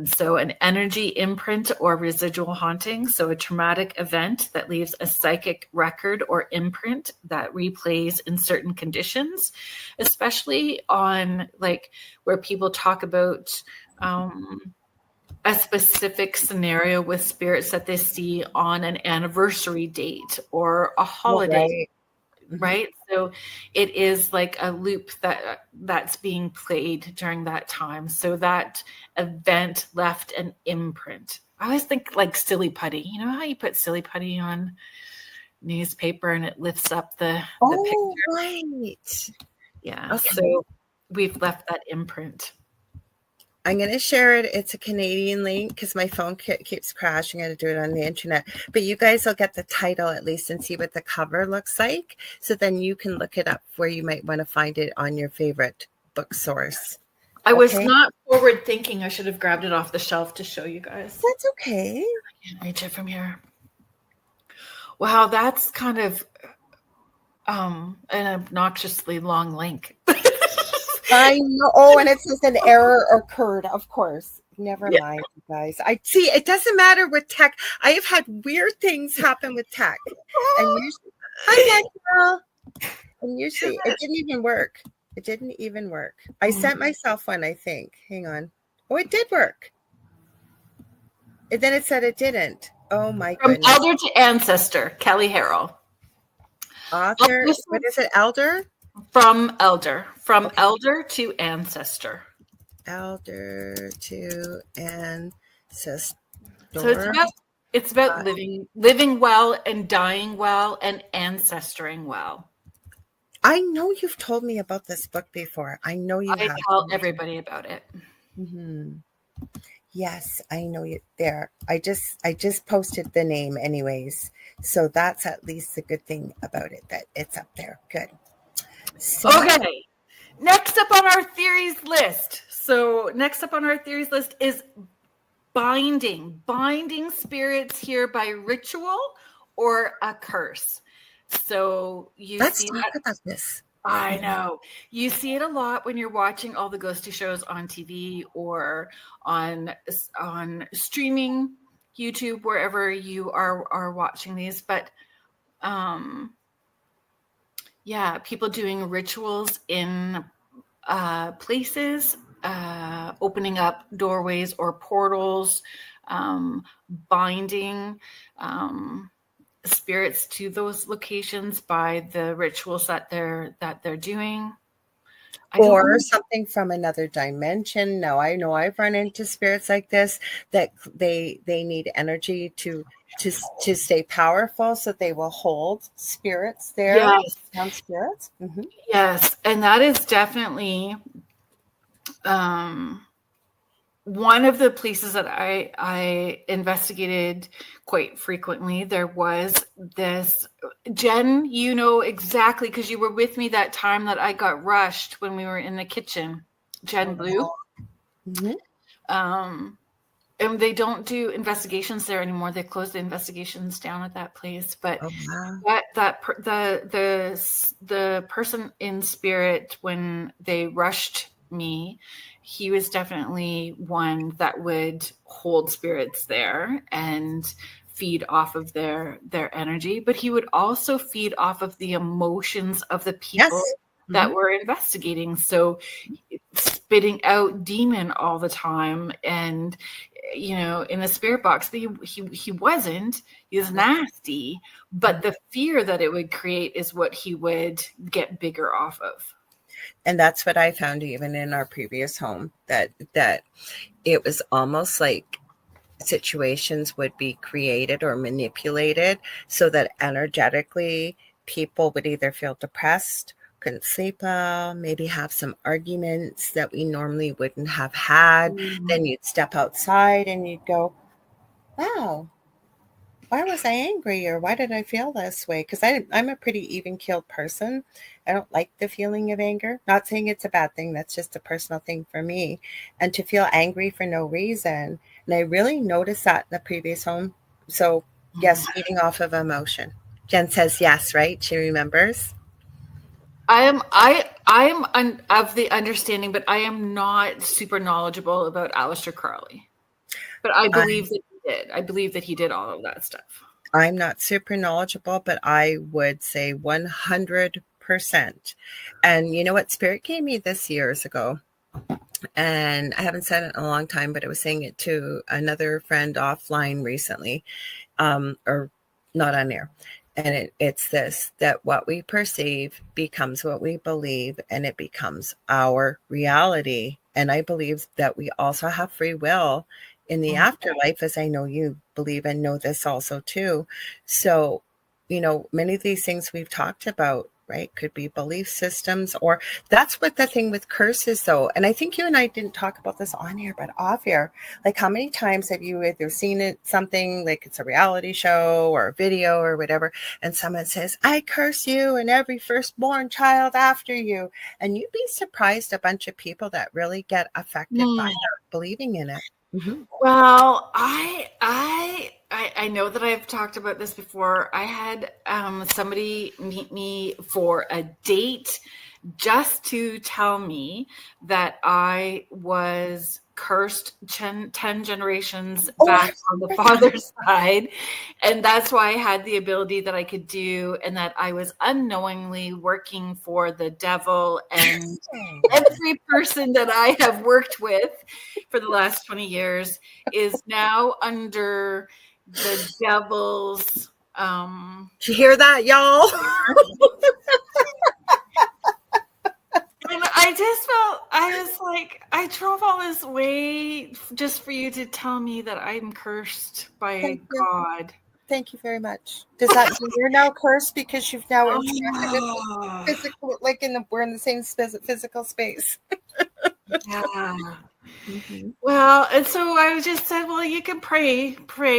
So an energy imprint or residual haunting. So a traumatic event that leaves a psychic record or imprint that replays in certain conditions, especially on like where people talk about a specific scenario with spirits that they see on an anniversary date or a holiday. right? So it is like a loop that's being played during that time. So that event left an imprint. I always think like silly putty. You know how you put silly putty on newspaper and it lifts up the picture? Right. Yeah. Okay. So we've left that imprint. I'm going to share it. It's a Canadian link because my phone keeps crashing. I had to do it on the internet. But you guys will get the title at least and see what the cover looks like. So then you can look it up where you might want to find it on your favorite book source. I was not forward thinking. I should have grabbed it off the shelf to show you guys. That's okay. I can't reach it from here. Wow, that's kind of an obnoxiously long link. I know. Oh, and it says an error occurred. Of course. Never mind, you guys. I see. It doesn't matter with tech. I have had weird things happen with tech, and usually, hi, Danielle. And usually, it didn't even work. It didn't even work. I sent myself one. I think. Hang on. Oh, it did work. And then it said it didn't. Oh my goodness. From elder to ancestor, Kelly Harrell. Author. What is it? Elder. From elder to ancestor. Elder to ancestor. So it's about living well and dying well and ancestoring well. I know you've told me about this book before. I know you have. I tell everybody about it. Mm-hmm. Yes, I know you there. I just posted the name anyways. So that's at least the good thing about it, that it's up there. Good. So, okay. Next up on our theories list. So next up on our theories list is binding spirits here by ritual or a curse. So let's talk about this. I know. You see it a lot when you're watching all the ghosty shows on TV or on streaming, YouTube, wherever you are watching these. But people doing rituals in places, opening up doorways or portals, binding spirits to those locations by the rituals that they're doing. Or something from another dimension. Now, I know I've run into spirits like this that they need energy to stay powerful, so they will hold spirits there. Yes. Spirits. Mm-hmm. Yes, and that is definitely one of the places that I investigated quite frequently. There was this, Jen, you know exactly, because you were with me that time that I got rushed when we were in the kitchen. Jen Blue. Mm-hmm. And they don't do investigations there anymore. They closed the investigations down at that place. But the person in spirit, when they rushed me, he was definitely one that would hold spirits there and feed off of their energy. But he would also feed off of the emotions of the people that were investigating. So spitting out demon all the time. And, you know, in the spirit box, he wasn't. He was nasty. But the fear that it would create is what he would get bigger off of. And that's what I found even in our previous home, that it was almost like situations would be created or manipulated so that energetically people would either feel depressed, couldn't sleep well, maybe have some arguments that we normally wouldn't have had. Then you'd step outside and you'd go, wow, why was I angry, or why did I feel this way? Because I'm a pretty even-keeled person. I don't like the feeling of anger. Not saying it's a bad thing. That's just a personal thing for me. And to feel angry for no reason. And I really noticed that in the previous home. So yes, feeding off of emotion. Jen says yes, right? She remembers. I am of the understanding, but I am not super knowledgeable about Aleister Crowley. But I believe that he did. I believe that he did all of that stuff. I'm not super knowledgeable, but I would say 100%. And you know what? Spirit gave me this years ago. And I haven't said it in a long time, but I was saying it to another friend offline recently, or not on air. And it's this, that what we perceive becomes what we believe, and it becomes our reality. And I believe that we also have free will in the afterlife, as I know you believe and know this also too. So, many of these things we've talked about, right, could be belief systems, or that's what the thing with curses though. And I think you and I didn't talk about this on here, but off here, like how many times have you either seen it, something like it's a reality show or a video or whatever, and someone says, I curse you and every firstborn child after you. And you'd be surprised a bunch of people that really get affected by that, believing in it. Mm-hmm. Well, I know that I've talked about this before. I had somebody meet me for a date just to tell me that I was cursed 10 generations back on the father's side. And that's why I had the ability that I could do, and that I was unknowingly working for the devil. And every person that I have worked with for the last 20 years is now under the devil's. Did you hear that, y'all? And I just felt, I was like, I drove all this way just for you to tell me that I'm cursed by God. Thank you very much. Does that mean you're now cursed because you've now interacted with physical, like we're in the same physical space? Yeah. Mm-hmm. Well, and so I just said, well, you can pray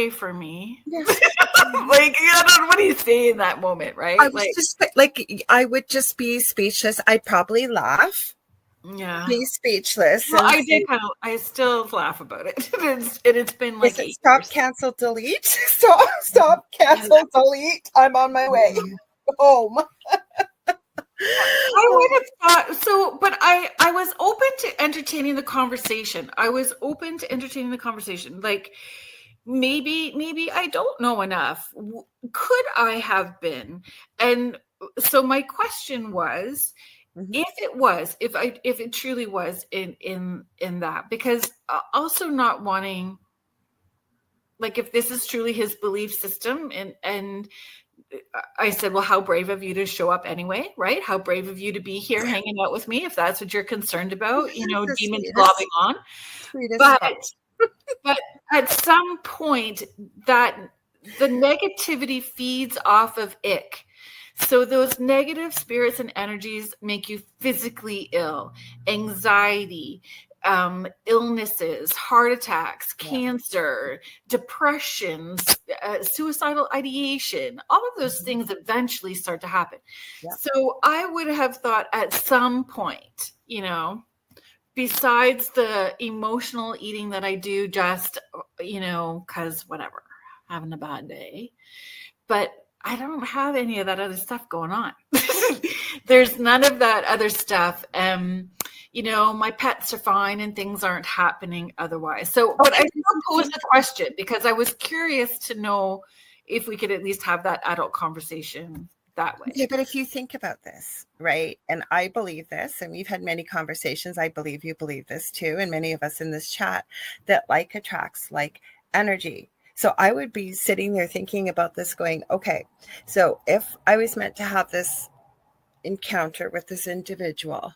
for me. Yes. Like, I don't know what do you say in that moment, right? I was I would just be speechless. I'd probably laugh. Yeah. Be speechless. Well, I still laugh about it. It's been like stop, cancel, delete. Stop, cancel, delete. I'm on my way home. I would have thought so, but I was open to entertaining the conversation. Like maybe I don't know enough. Could I have been? And so my question was, if it truly was in that, because also not wanting, like, if this is truly his belief system, and I said, well, how brave of you to show up anyway, right? How brave of you to be here hanging out with me, if that's what you're concerned about, demons globbing on. But at some point, that the negativity feeds off of ick. So those negative spirits and energies make you physically ill, anxiety, illnesses, heart attacks, cancer, depressions, suicidal ideation, all of those things eventually start to happen. Yeah. So I would have thought at some point, besides the emotional eating that I do, just, because whatever, having a bad day, but I don't have any of that other stuff going on. There's none of that other stuff. My pets are fine and things aren't happening otherwise. So, but I still posed the question because I was curious to know if we could at least have that adult conversation that way. Yeah, but if you think about this, right? And I believe this, and we've had many conversations. I believe you believe this too. And many of us in this chat, that like attracts like energy. So I would be sitting there thinking about this going, okay, so if I was meant to have this encounter with this individual,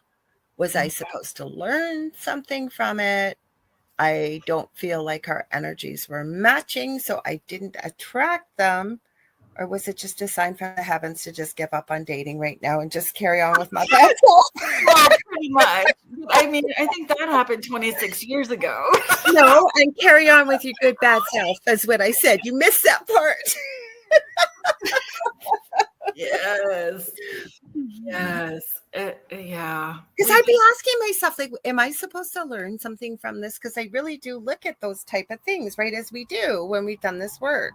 was I supposed to learn something from it? I don't feel like our energies were matching, so I didn't attract them. Or was it just a sign from the heavens to just give up on dating right now and just carry on with my bad self? Well, pretty much. I mean, I think that happened 26 years ago. No, and carry on with your good bad self is what I said. You missed that part. Yes. Yeah. Because I'd be asking myself, like, am I supposed to learn something from this? Because I really do look at those type of things, right, as we do when we've done this work.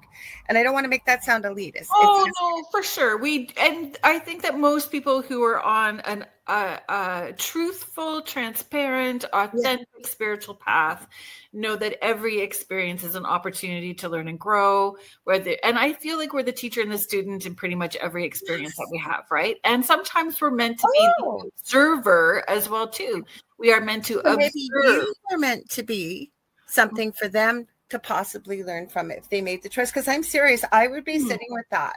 And I don't want to make that sound elitist. Oh, no, for sure. And I think that most people who are on a truthful, transparent, authentic spiritual path know that every experience is an opportunity to learn and grow. And I feel like we're the teacher and the student in pretty much every experience that we have, right? And sometimes we're meant to be the observer as well too. We are meant to observe. Maybe you are meant to be something for them to possibly learn from it if they made the choice. Because I'm serious, I would be sitting with that.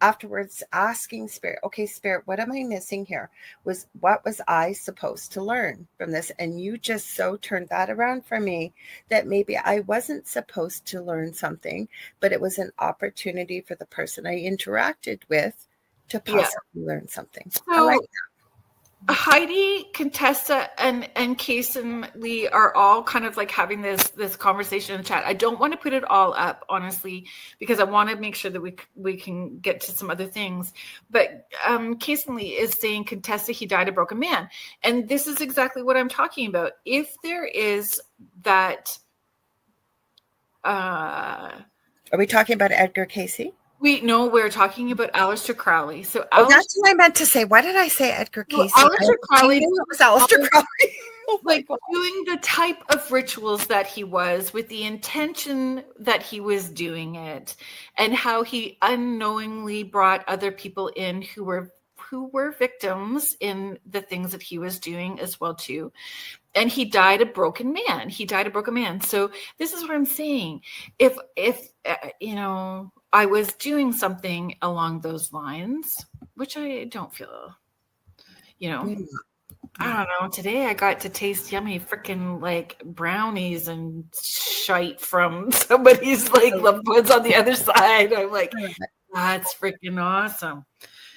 afterwards asking Spirit, okay, Spirit, what am I missing here? What was I supposed to learn from this? And you just so turned that around for me that maybe I wasn't supposed to learn something, but it was an opportunity for the person I interacted with to possibly learn something. So I like that. Heidi, Contessa, and Kason Lee are all kind of like having this conversation in the chat. I don't want to put it all up, honestly, because I want to make sure that we can get to some other things. But Kason Lee is saying, Contessa, he died a broken man. And this is exactly what I'm talking about. If there is that... Are we talking about Edgar Casey? We're talking about Aleister Crowley. So that's what I meant to say. Why did I say Edgar Casey? Aleister Crowley was Aleister Crowley. Like doing the type of rituals that he was with the intention that he was doing it, and how he unknowingly brought other people in who were victims in the things that he was doing as well too. And he died a broken man. So this is what I'm saying. If I was doing something along those lines, which I don't feel, I don't know. Today I got to taste yummy freaking like brownies and shite from somebody's like loved ones on the other side. I'm like, that's freaking awesome.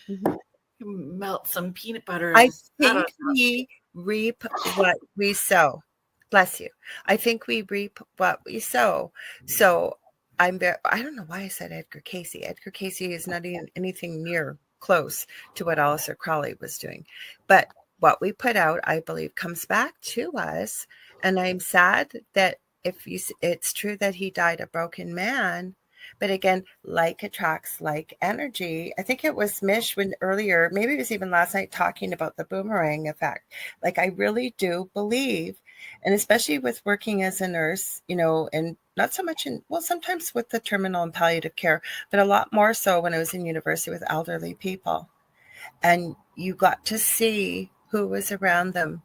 Mm-hmm. Melt some peanut butter. I think we reap what we sow. Bless you. I think we reap what we sow. So I don't know why I said Edgar Casey. Edgar Casey is not even anything near close to what Aleister Crowley was doing. But what we put out, I believe, comes back to us. And I'm sad that it's true that he died a broken man. But again, like attracts like energy. I think it was Mish when earlier, maybe it was even last night, talking about the boomerang effect. Like, I really do believe, and especially with working as a nurse, and not so much sometimes with the terminal and palliative care, but a lot more so when I was in university with elderly people. And you got to see who was around them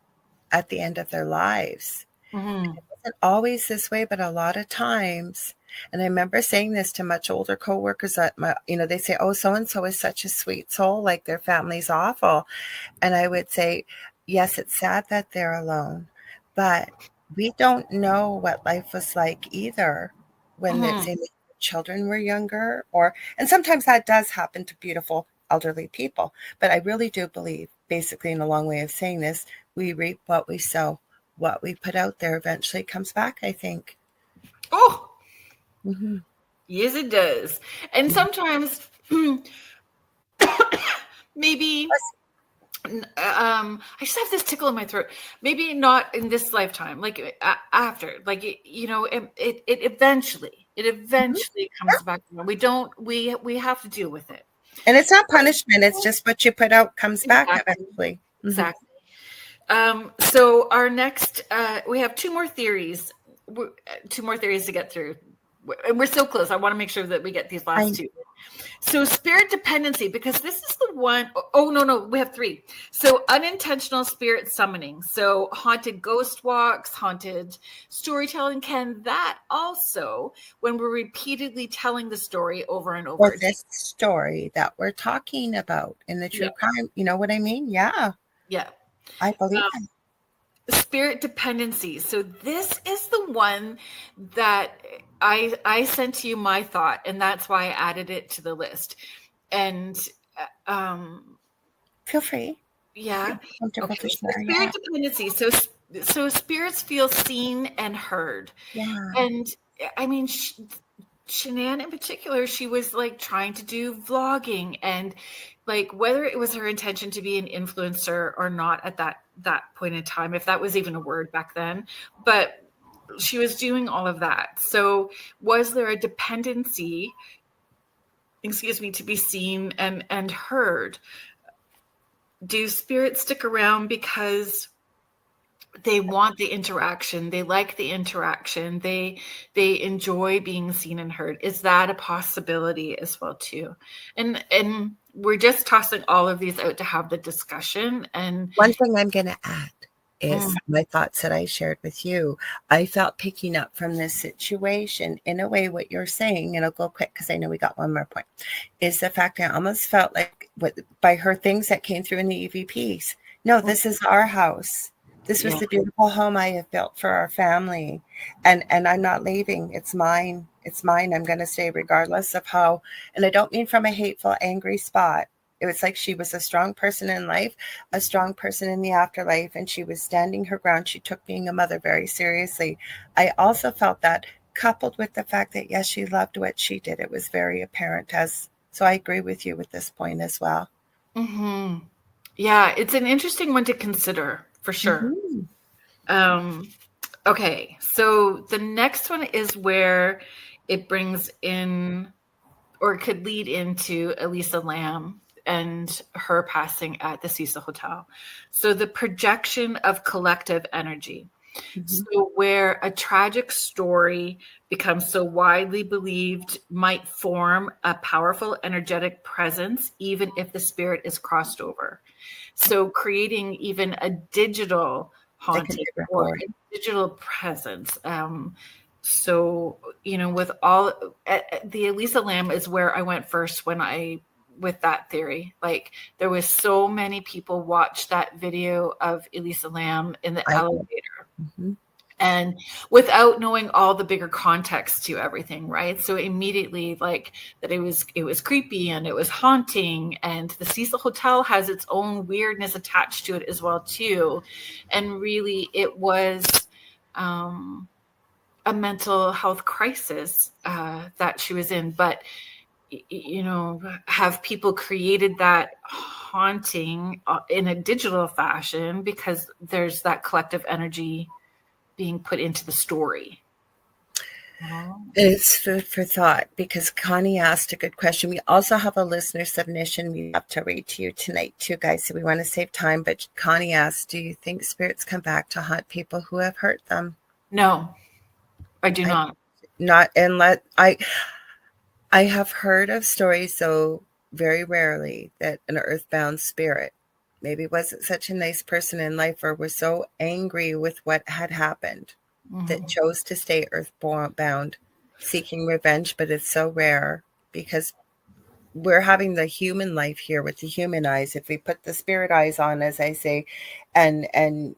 at the end of their lives. Mm-hmm. It wasn't always this way, but a lot of times. And I remember saying this to much older coworkers that they say, oh, so-and-so is such a sweet soul, like their family's awful. And I would say, yes, it's sad that they're alone, but we don't know what life was like either when their children were younger, and sometimes that does happen to beautiful elderly people. But I really do believe, basically in a long way of saying this, we reap what we sow. What we put out there eventually comes back, I think. Oh, mm-hmm. Yes, it does. And sometimes maybe I just have this tickle in my throat. Maybe not in this lifetime, like after, like it eventually comes back. We have to deal with it. And it's not punishment. It's just what you put out comes back eventually. Exactly. So our next, we have two more theories to get through. And we're so close. I want to make sure that we get these last two. So spirit dependency, because this is the one. Oh, no, we have three. So unintentional spirit summoning. So haunted ghost walks, haunted storytelling. Can that also, when we're repeatedly telling the story over and over? Or this story that we're talking about in the true crime. You know what I mean? Yeah. Yeah. I believe that. Spirit dependency. So this is the one that I sent to you my thought, and that's why I added it to the list. And feel free. Yeah. Okay. Spirit dependency. So spirits feel seen and heard. Yeah. And I mean, Shanann in particular, she was like trying to do vlogging, and like whether it was her intention to be an influencer or not at that point in time, if that was even a word back then, but she was doing all of that. So was there a dependency, to be seen and heard? Do spirits stick around because they want the interaction, they like the interaction, they enjoy being seen and heard? Is that a possibility as well too? And we're just tossing all of these out to have the discussion. And one thing I'm going to add is my thoughts that I shared with you. I felt picking up from this situation in a way what you're saying, and I'll go quick because I know we got one more point, is the fact I almost felt like by her things that came through in the EVPs. No, this is our house. This was the beautiful home I have built for our family. And I'm not leaving. It's mine. It's mine. I'm going to stay regardless of how, and I don't mean from a hateful, angry spot. It was like she was a strong person in life, a strong person in the afterlife, and she was standing her ground. She took being a mother very seriously. I also felt that coupled with the fact that, yes, she loved what she did. It was very apparent so I agree with you with this point as well. Mm-hmm. Yeah, it's an interesting one to consider for sure. Okay, so the next one is where it brings in, or could lead into, Elisa Lam and her passing at the Cecil Hotel. So the projection of collective energy. So where a tragic story becomes so widely believed might form a powerful energetic presence, even if the spirit is crossed over. So creating even a digital haunting or a digital presence. So, with all the Elisa Lam is where I went first with that theory. Like, there was so many people watched that video of Elisa Lam in the elevator. And without knowing all the bigger context to everything, right? So immediately, like, that it was creepy and it was haunting, and the Cecil Hotel has its own weirdness attached to it as well too. And really, it was a mental health crisis that she was in. But have people created that haunting in a digital fashion because there's that collective energy being put into the story? It's food for thought, because Connie asked a good question. We also have a listener submission we have to read to you tonight too, guys, so we want to save time. But Connie asked, do you think spirits come back to haunt people who have hurt them? No, I do not. Not unless I have heard of stories, though very rarely, that an earthbound spirit maybe wasn't such a nice person in life or was so angry with what had happened that chose to stay earthbound, seeking revenge. But it's so rare because we're having the human life here with the human eyes. If we put the spirit eyes on, as I say, and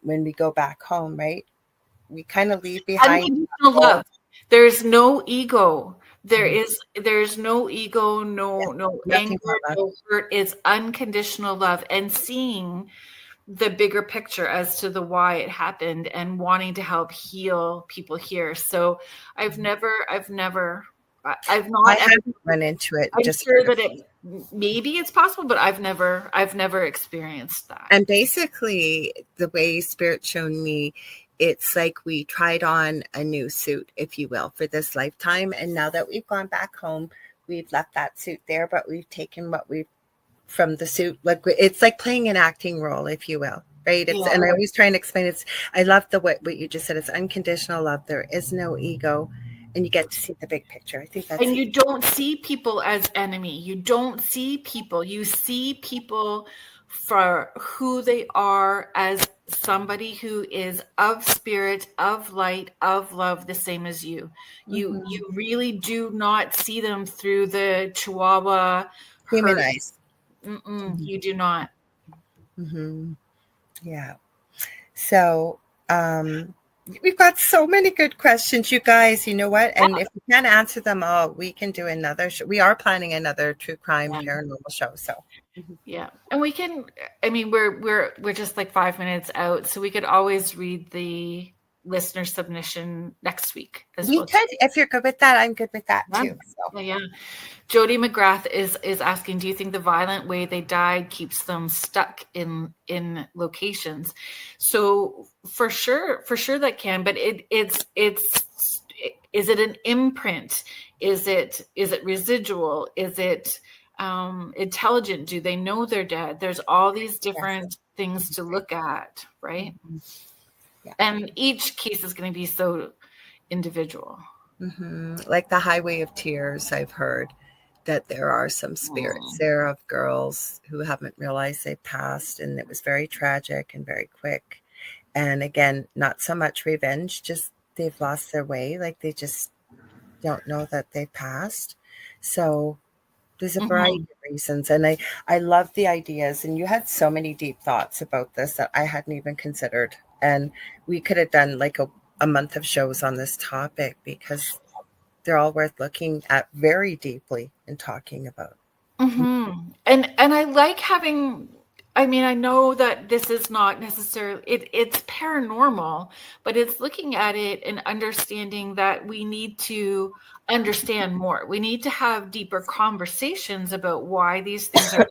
when we go back home, right, we kind of leave behind love. There's no ego. There's no ego, no anger, no hurt. It's unconditional love, and seeing the bigger picture as to the why it happened and wanting to help heal people here. So I haven't run into it. I'm just sure that maybe it's possible, but I've never experienced that. And basically, the way Spirit shown me, it's like we tried on a new suit, if you will, for this lifetime. And now that we've gone back home, we've left that suit there, but we've taken what we've from the suit. Like, it's like playing an acting role, if you will, right? It's, and I always try and explain I love what you just said. It's unconditional love. There is no ego, and you get to see the big picture. I think that's and you don't see people as enemy. You don't see people. You see people for who they are, as somebody who is of spirit, of light, of love, the same as you. You really do not see them through the Chihuahua human eyes. You do not. Yeah. So we've got so many good questions, you guys. You know what? And if we can't answer them all, we can do another show. We are planning another true crime paranormal show. So yeah, and we can. I mean, we're just like 5 minutes out, so we could always read the listener submission next week as well. Could, if you're good with that. I'm good with that too. So. Yeah. Jody McGrath is asking, do you think the violent way they died keeps them stuck in locations? So for sure that can, but it's is it an imprint? Is it residual? Is it intelligent? Do they know they're dead? There's all these different things to look at, right? Yeah. And each case is going to be so individual. Like the Highway of Tears, I've heard that there are some spirits there of girls who haven't realized they passed, and it was very tragic and very quick. And again, not so much revenge, just they've lost their way. Like they just don't know that they've passed. So there's a variety of reasons. And I love the ideas. And you had so many deep thoughts about this that I hadn't even considered. And we could have done like a month of shows on this topic because they're all worth looking at very deeply and talking about. And I like having, I mean, I know that this is not necessarily, it's paranormal, but it's looking at it and understanding that we need to understand more. We need to have deeper conversations about why these things are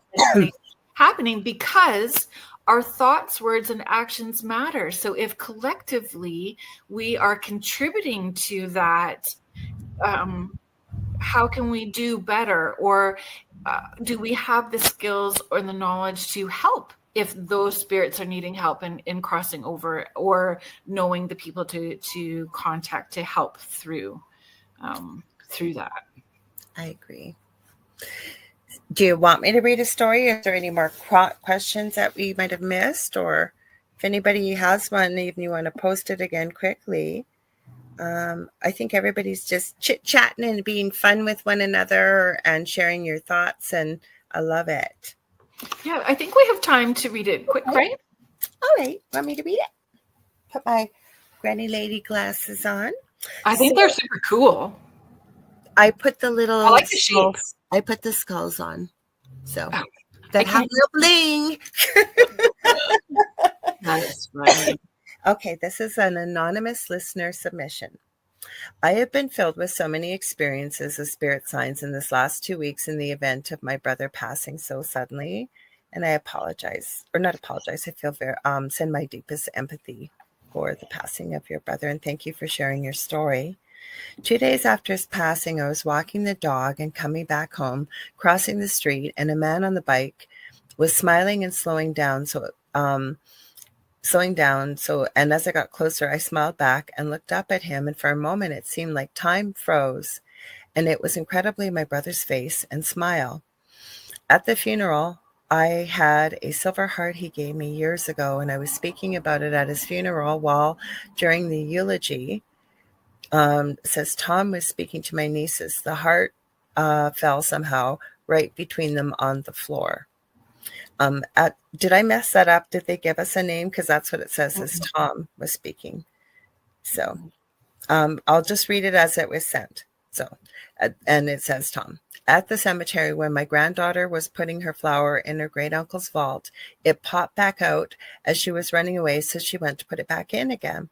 happening, because our thoughts, words, and actions matter. So if collectively we are contributing to that, how can we do better? Or do we have the skills or the knowledge to help if those spirits are needing help in crossing over, or knowing the people to contact to help through that? I agree. Do you want me to read a story? Is there any more questions that we might have missed? Or if anybody has one, even you want to post it again quickly. I think everybody's just chit-chatting and being fun with one another and sharing your thoughts, and I love it. Yeah, I think we have time to read it quick, right? All right. Want me to read it? Put my granny lady glasses on. I think they're super cool. I put the little I like the shape. I put the skulls on. So that have no bling. That's funny. Okay, this is an anonymous listener submission. I have been filled with so many experiences of spirit signs in this last 2 weeks in the event of my brother passing so suddenly. And I apologize, or not apologize, I feel very, send my deepest empathy for the passing of your brother. And thank you for sharing your story. 2 days after his passing, I was walking the dog and coming back home, crossing the street, and a man on the bike was smiling and slowing down. And as I got closer, I smiled back and looked up at him, and for a moment it seemed like time froze, and it was incredibly my brother's face and smile. At the funeral, I had a silver heart he gave me years ago, and I was speaking about it at his funeral while during the eulogy, says Tom was speaking to my nieces. The heart fell somehow right between them on the floor. Did I mess that up? Did they give us a name? Because that's what it says as Tom was speaking. So I'll just read it as it was sent. So, and it says Tom. At the cemetery, when my granddaughter was putting her flower in her great uncle's vault, it popped back out as she was running away, so she went to put it back in again.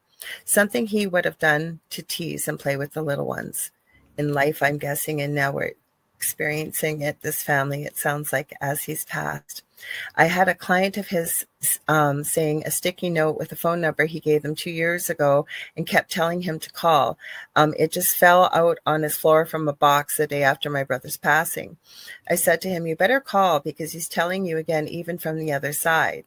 Something he would have done to tease and play with the little ones. In life, I'm guessing, and now we're experiencing it, this family, it sounds like, as he's passed. I had a client of his saying a sticky note with a phone number he gave them 2 years ago and kept telling him to call. It just fell out on his floor from a box the day after my brother's passing. I said to him, you better call because he's telling you again, even from the other side.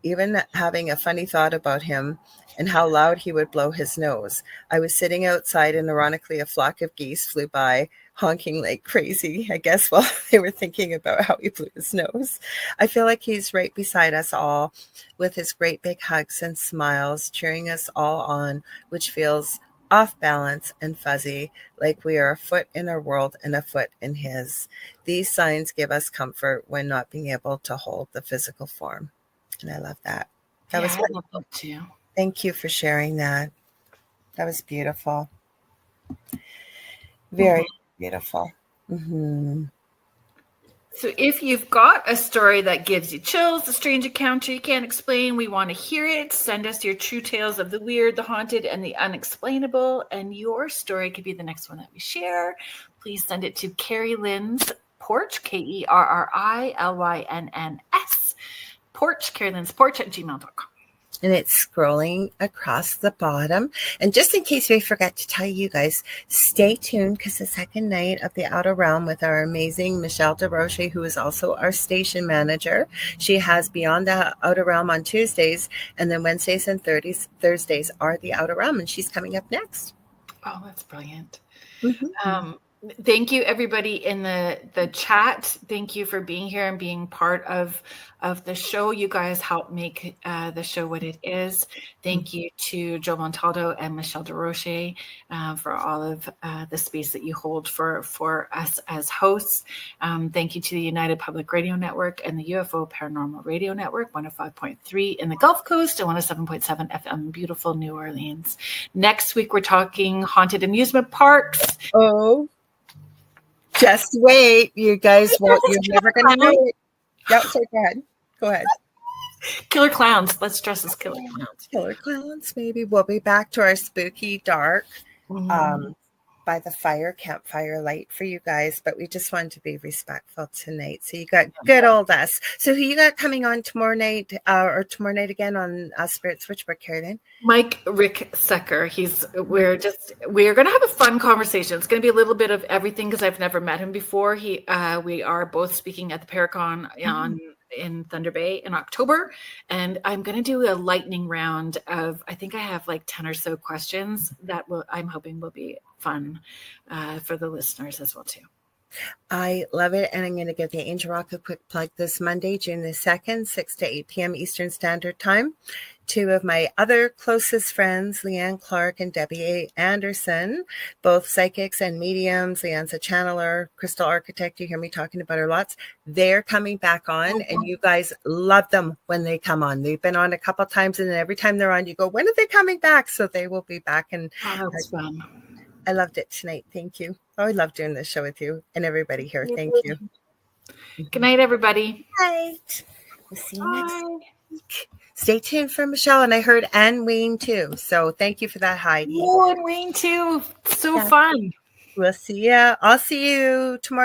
Even having a funny thought about him and how loud he would blow his nose. I was sitting outside and ironically a flock of geese flew by, honking like crazy, I guess, while they were thinking about how he blew his nose. I feel like he's right beside us all with his great big hugs and smiles, cheering us all on, which feels off balance and fuzzy, like we are a foot in our world and a foot in his. These signs give us comfort when not being able to hold the physical form. And I love that. That was I love that too. Thank you for sharing that. That was beautiful. Very beautiful. So if you've got a story that gives you chills, a strange encounter you can't explain, we want to hear it. Send us your true tales of the weird, the haunted, and the unexplainable. And your story could be the next one that we share. Please send it to Kerrilynn's Porch, KERRILYNNS. Porch, Kerrilynn's Porch at gmail.com. And it's scrolling across the bottom. And just in case we forgot to tell you guys, stay tuned because the second night of the Outer Realm with our amazing Michelle DeRoche, who is also our station manager. She has Beyond the Outer Realm on Tuesdays, and then Wednesdays and Thursdays are the Outer Realm, and she's coming up next. Oh, that's brilliant. Thank you, everybody in the chat. Thank you for being here and being part of the show. You guys help make the show what it is. Thank you to Joe Montaldo and Michelle DeRoche for all of the space that you hold for us as hosts. Thank you to the United Public Radio Network and the UFO Paranormal Radio Network, 105.3 in the Gulf Coast and 107.7 FM in beautiful New Orleans. Next week, we're talking haunted amusement parks. Oh. Just wait, you guys won't. You're never going to know it. Yep, so go ahead. Go ahead. Killer clowns. Let's dress as killer clowns. Killer clowns, maybe. We'll be back to our spooky, dark, by the campfire light for you guys. But we just wanted to be respectful tonight. So you got good old us. So who you got coming on tomorrow night or tomorrow night again on Spirit Switchboard, Kerrilynn? Rick Secker. We're going to have a fun conversation. It's going to be a little bit of everything because I've never met him before. We are both speaking at the Paracon in Thunder Bay in October, and I'm going to do a lightning round of, I think I have like 10 or so questions that I'm hoping will be fun for the listeners as well too. I love it. And I'm going to give the Angel Rock a quick plug this Monday, June the 2nd, 6 to 8 p.m. Eastern Standard Time. Two of my other closest friends, Leanne Clark and Debbie A. Anderson, both psychics and mediums. Leanne's a channeler, crystal architect. You hear me talking about her lots. They're coming back on, and you guys love them when they come on. They've been on a couple times, and then every time they're on, you go, when are they coming back? So they will be back. And that's fun. I loved it tonight. Thank you. Oh, I love doing this show with you and everybody here. Thank you. Good night, everybody. Good night. We'll see you next week. Stay tuned for Michelle. And I heard Anne Wayne too. So thank you for that, Heidi. Oh, and Wayne too. So fun. We'll see you. I'll see you tomorrow.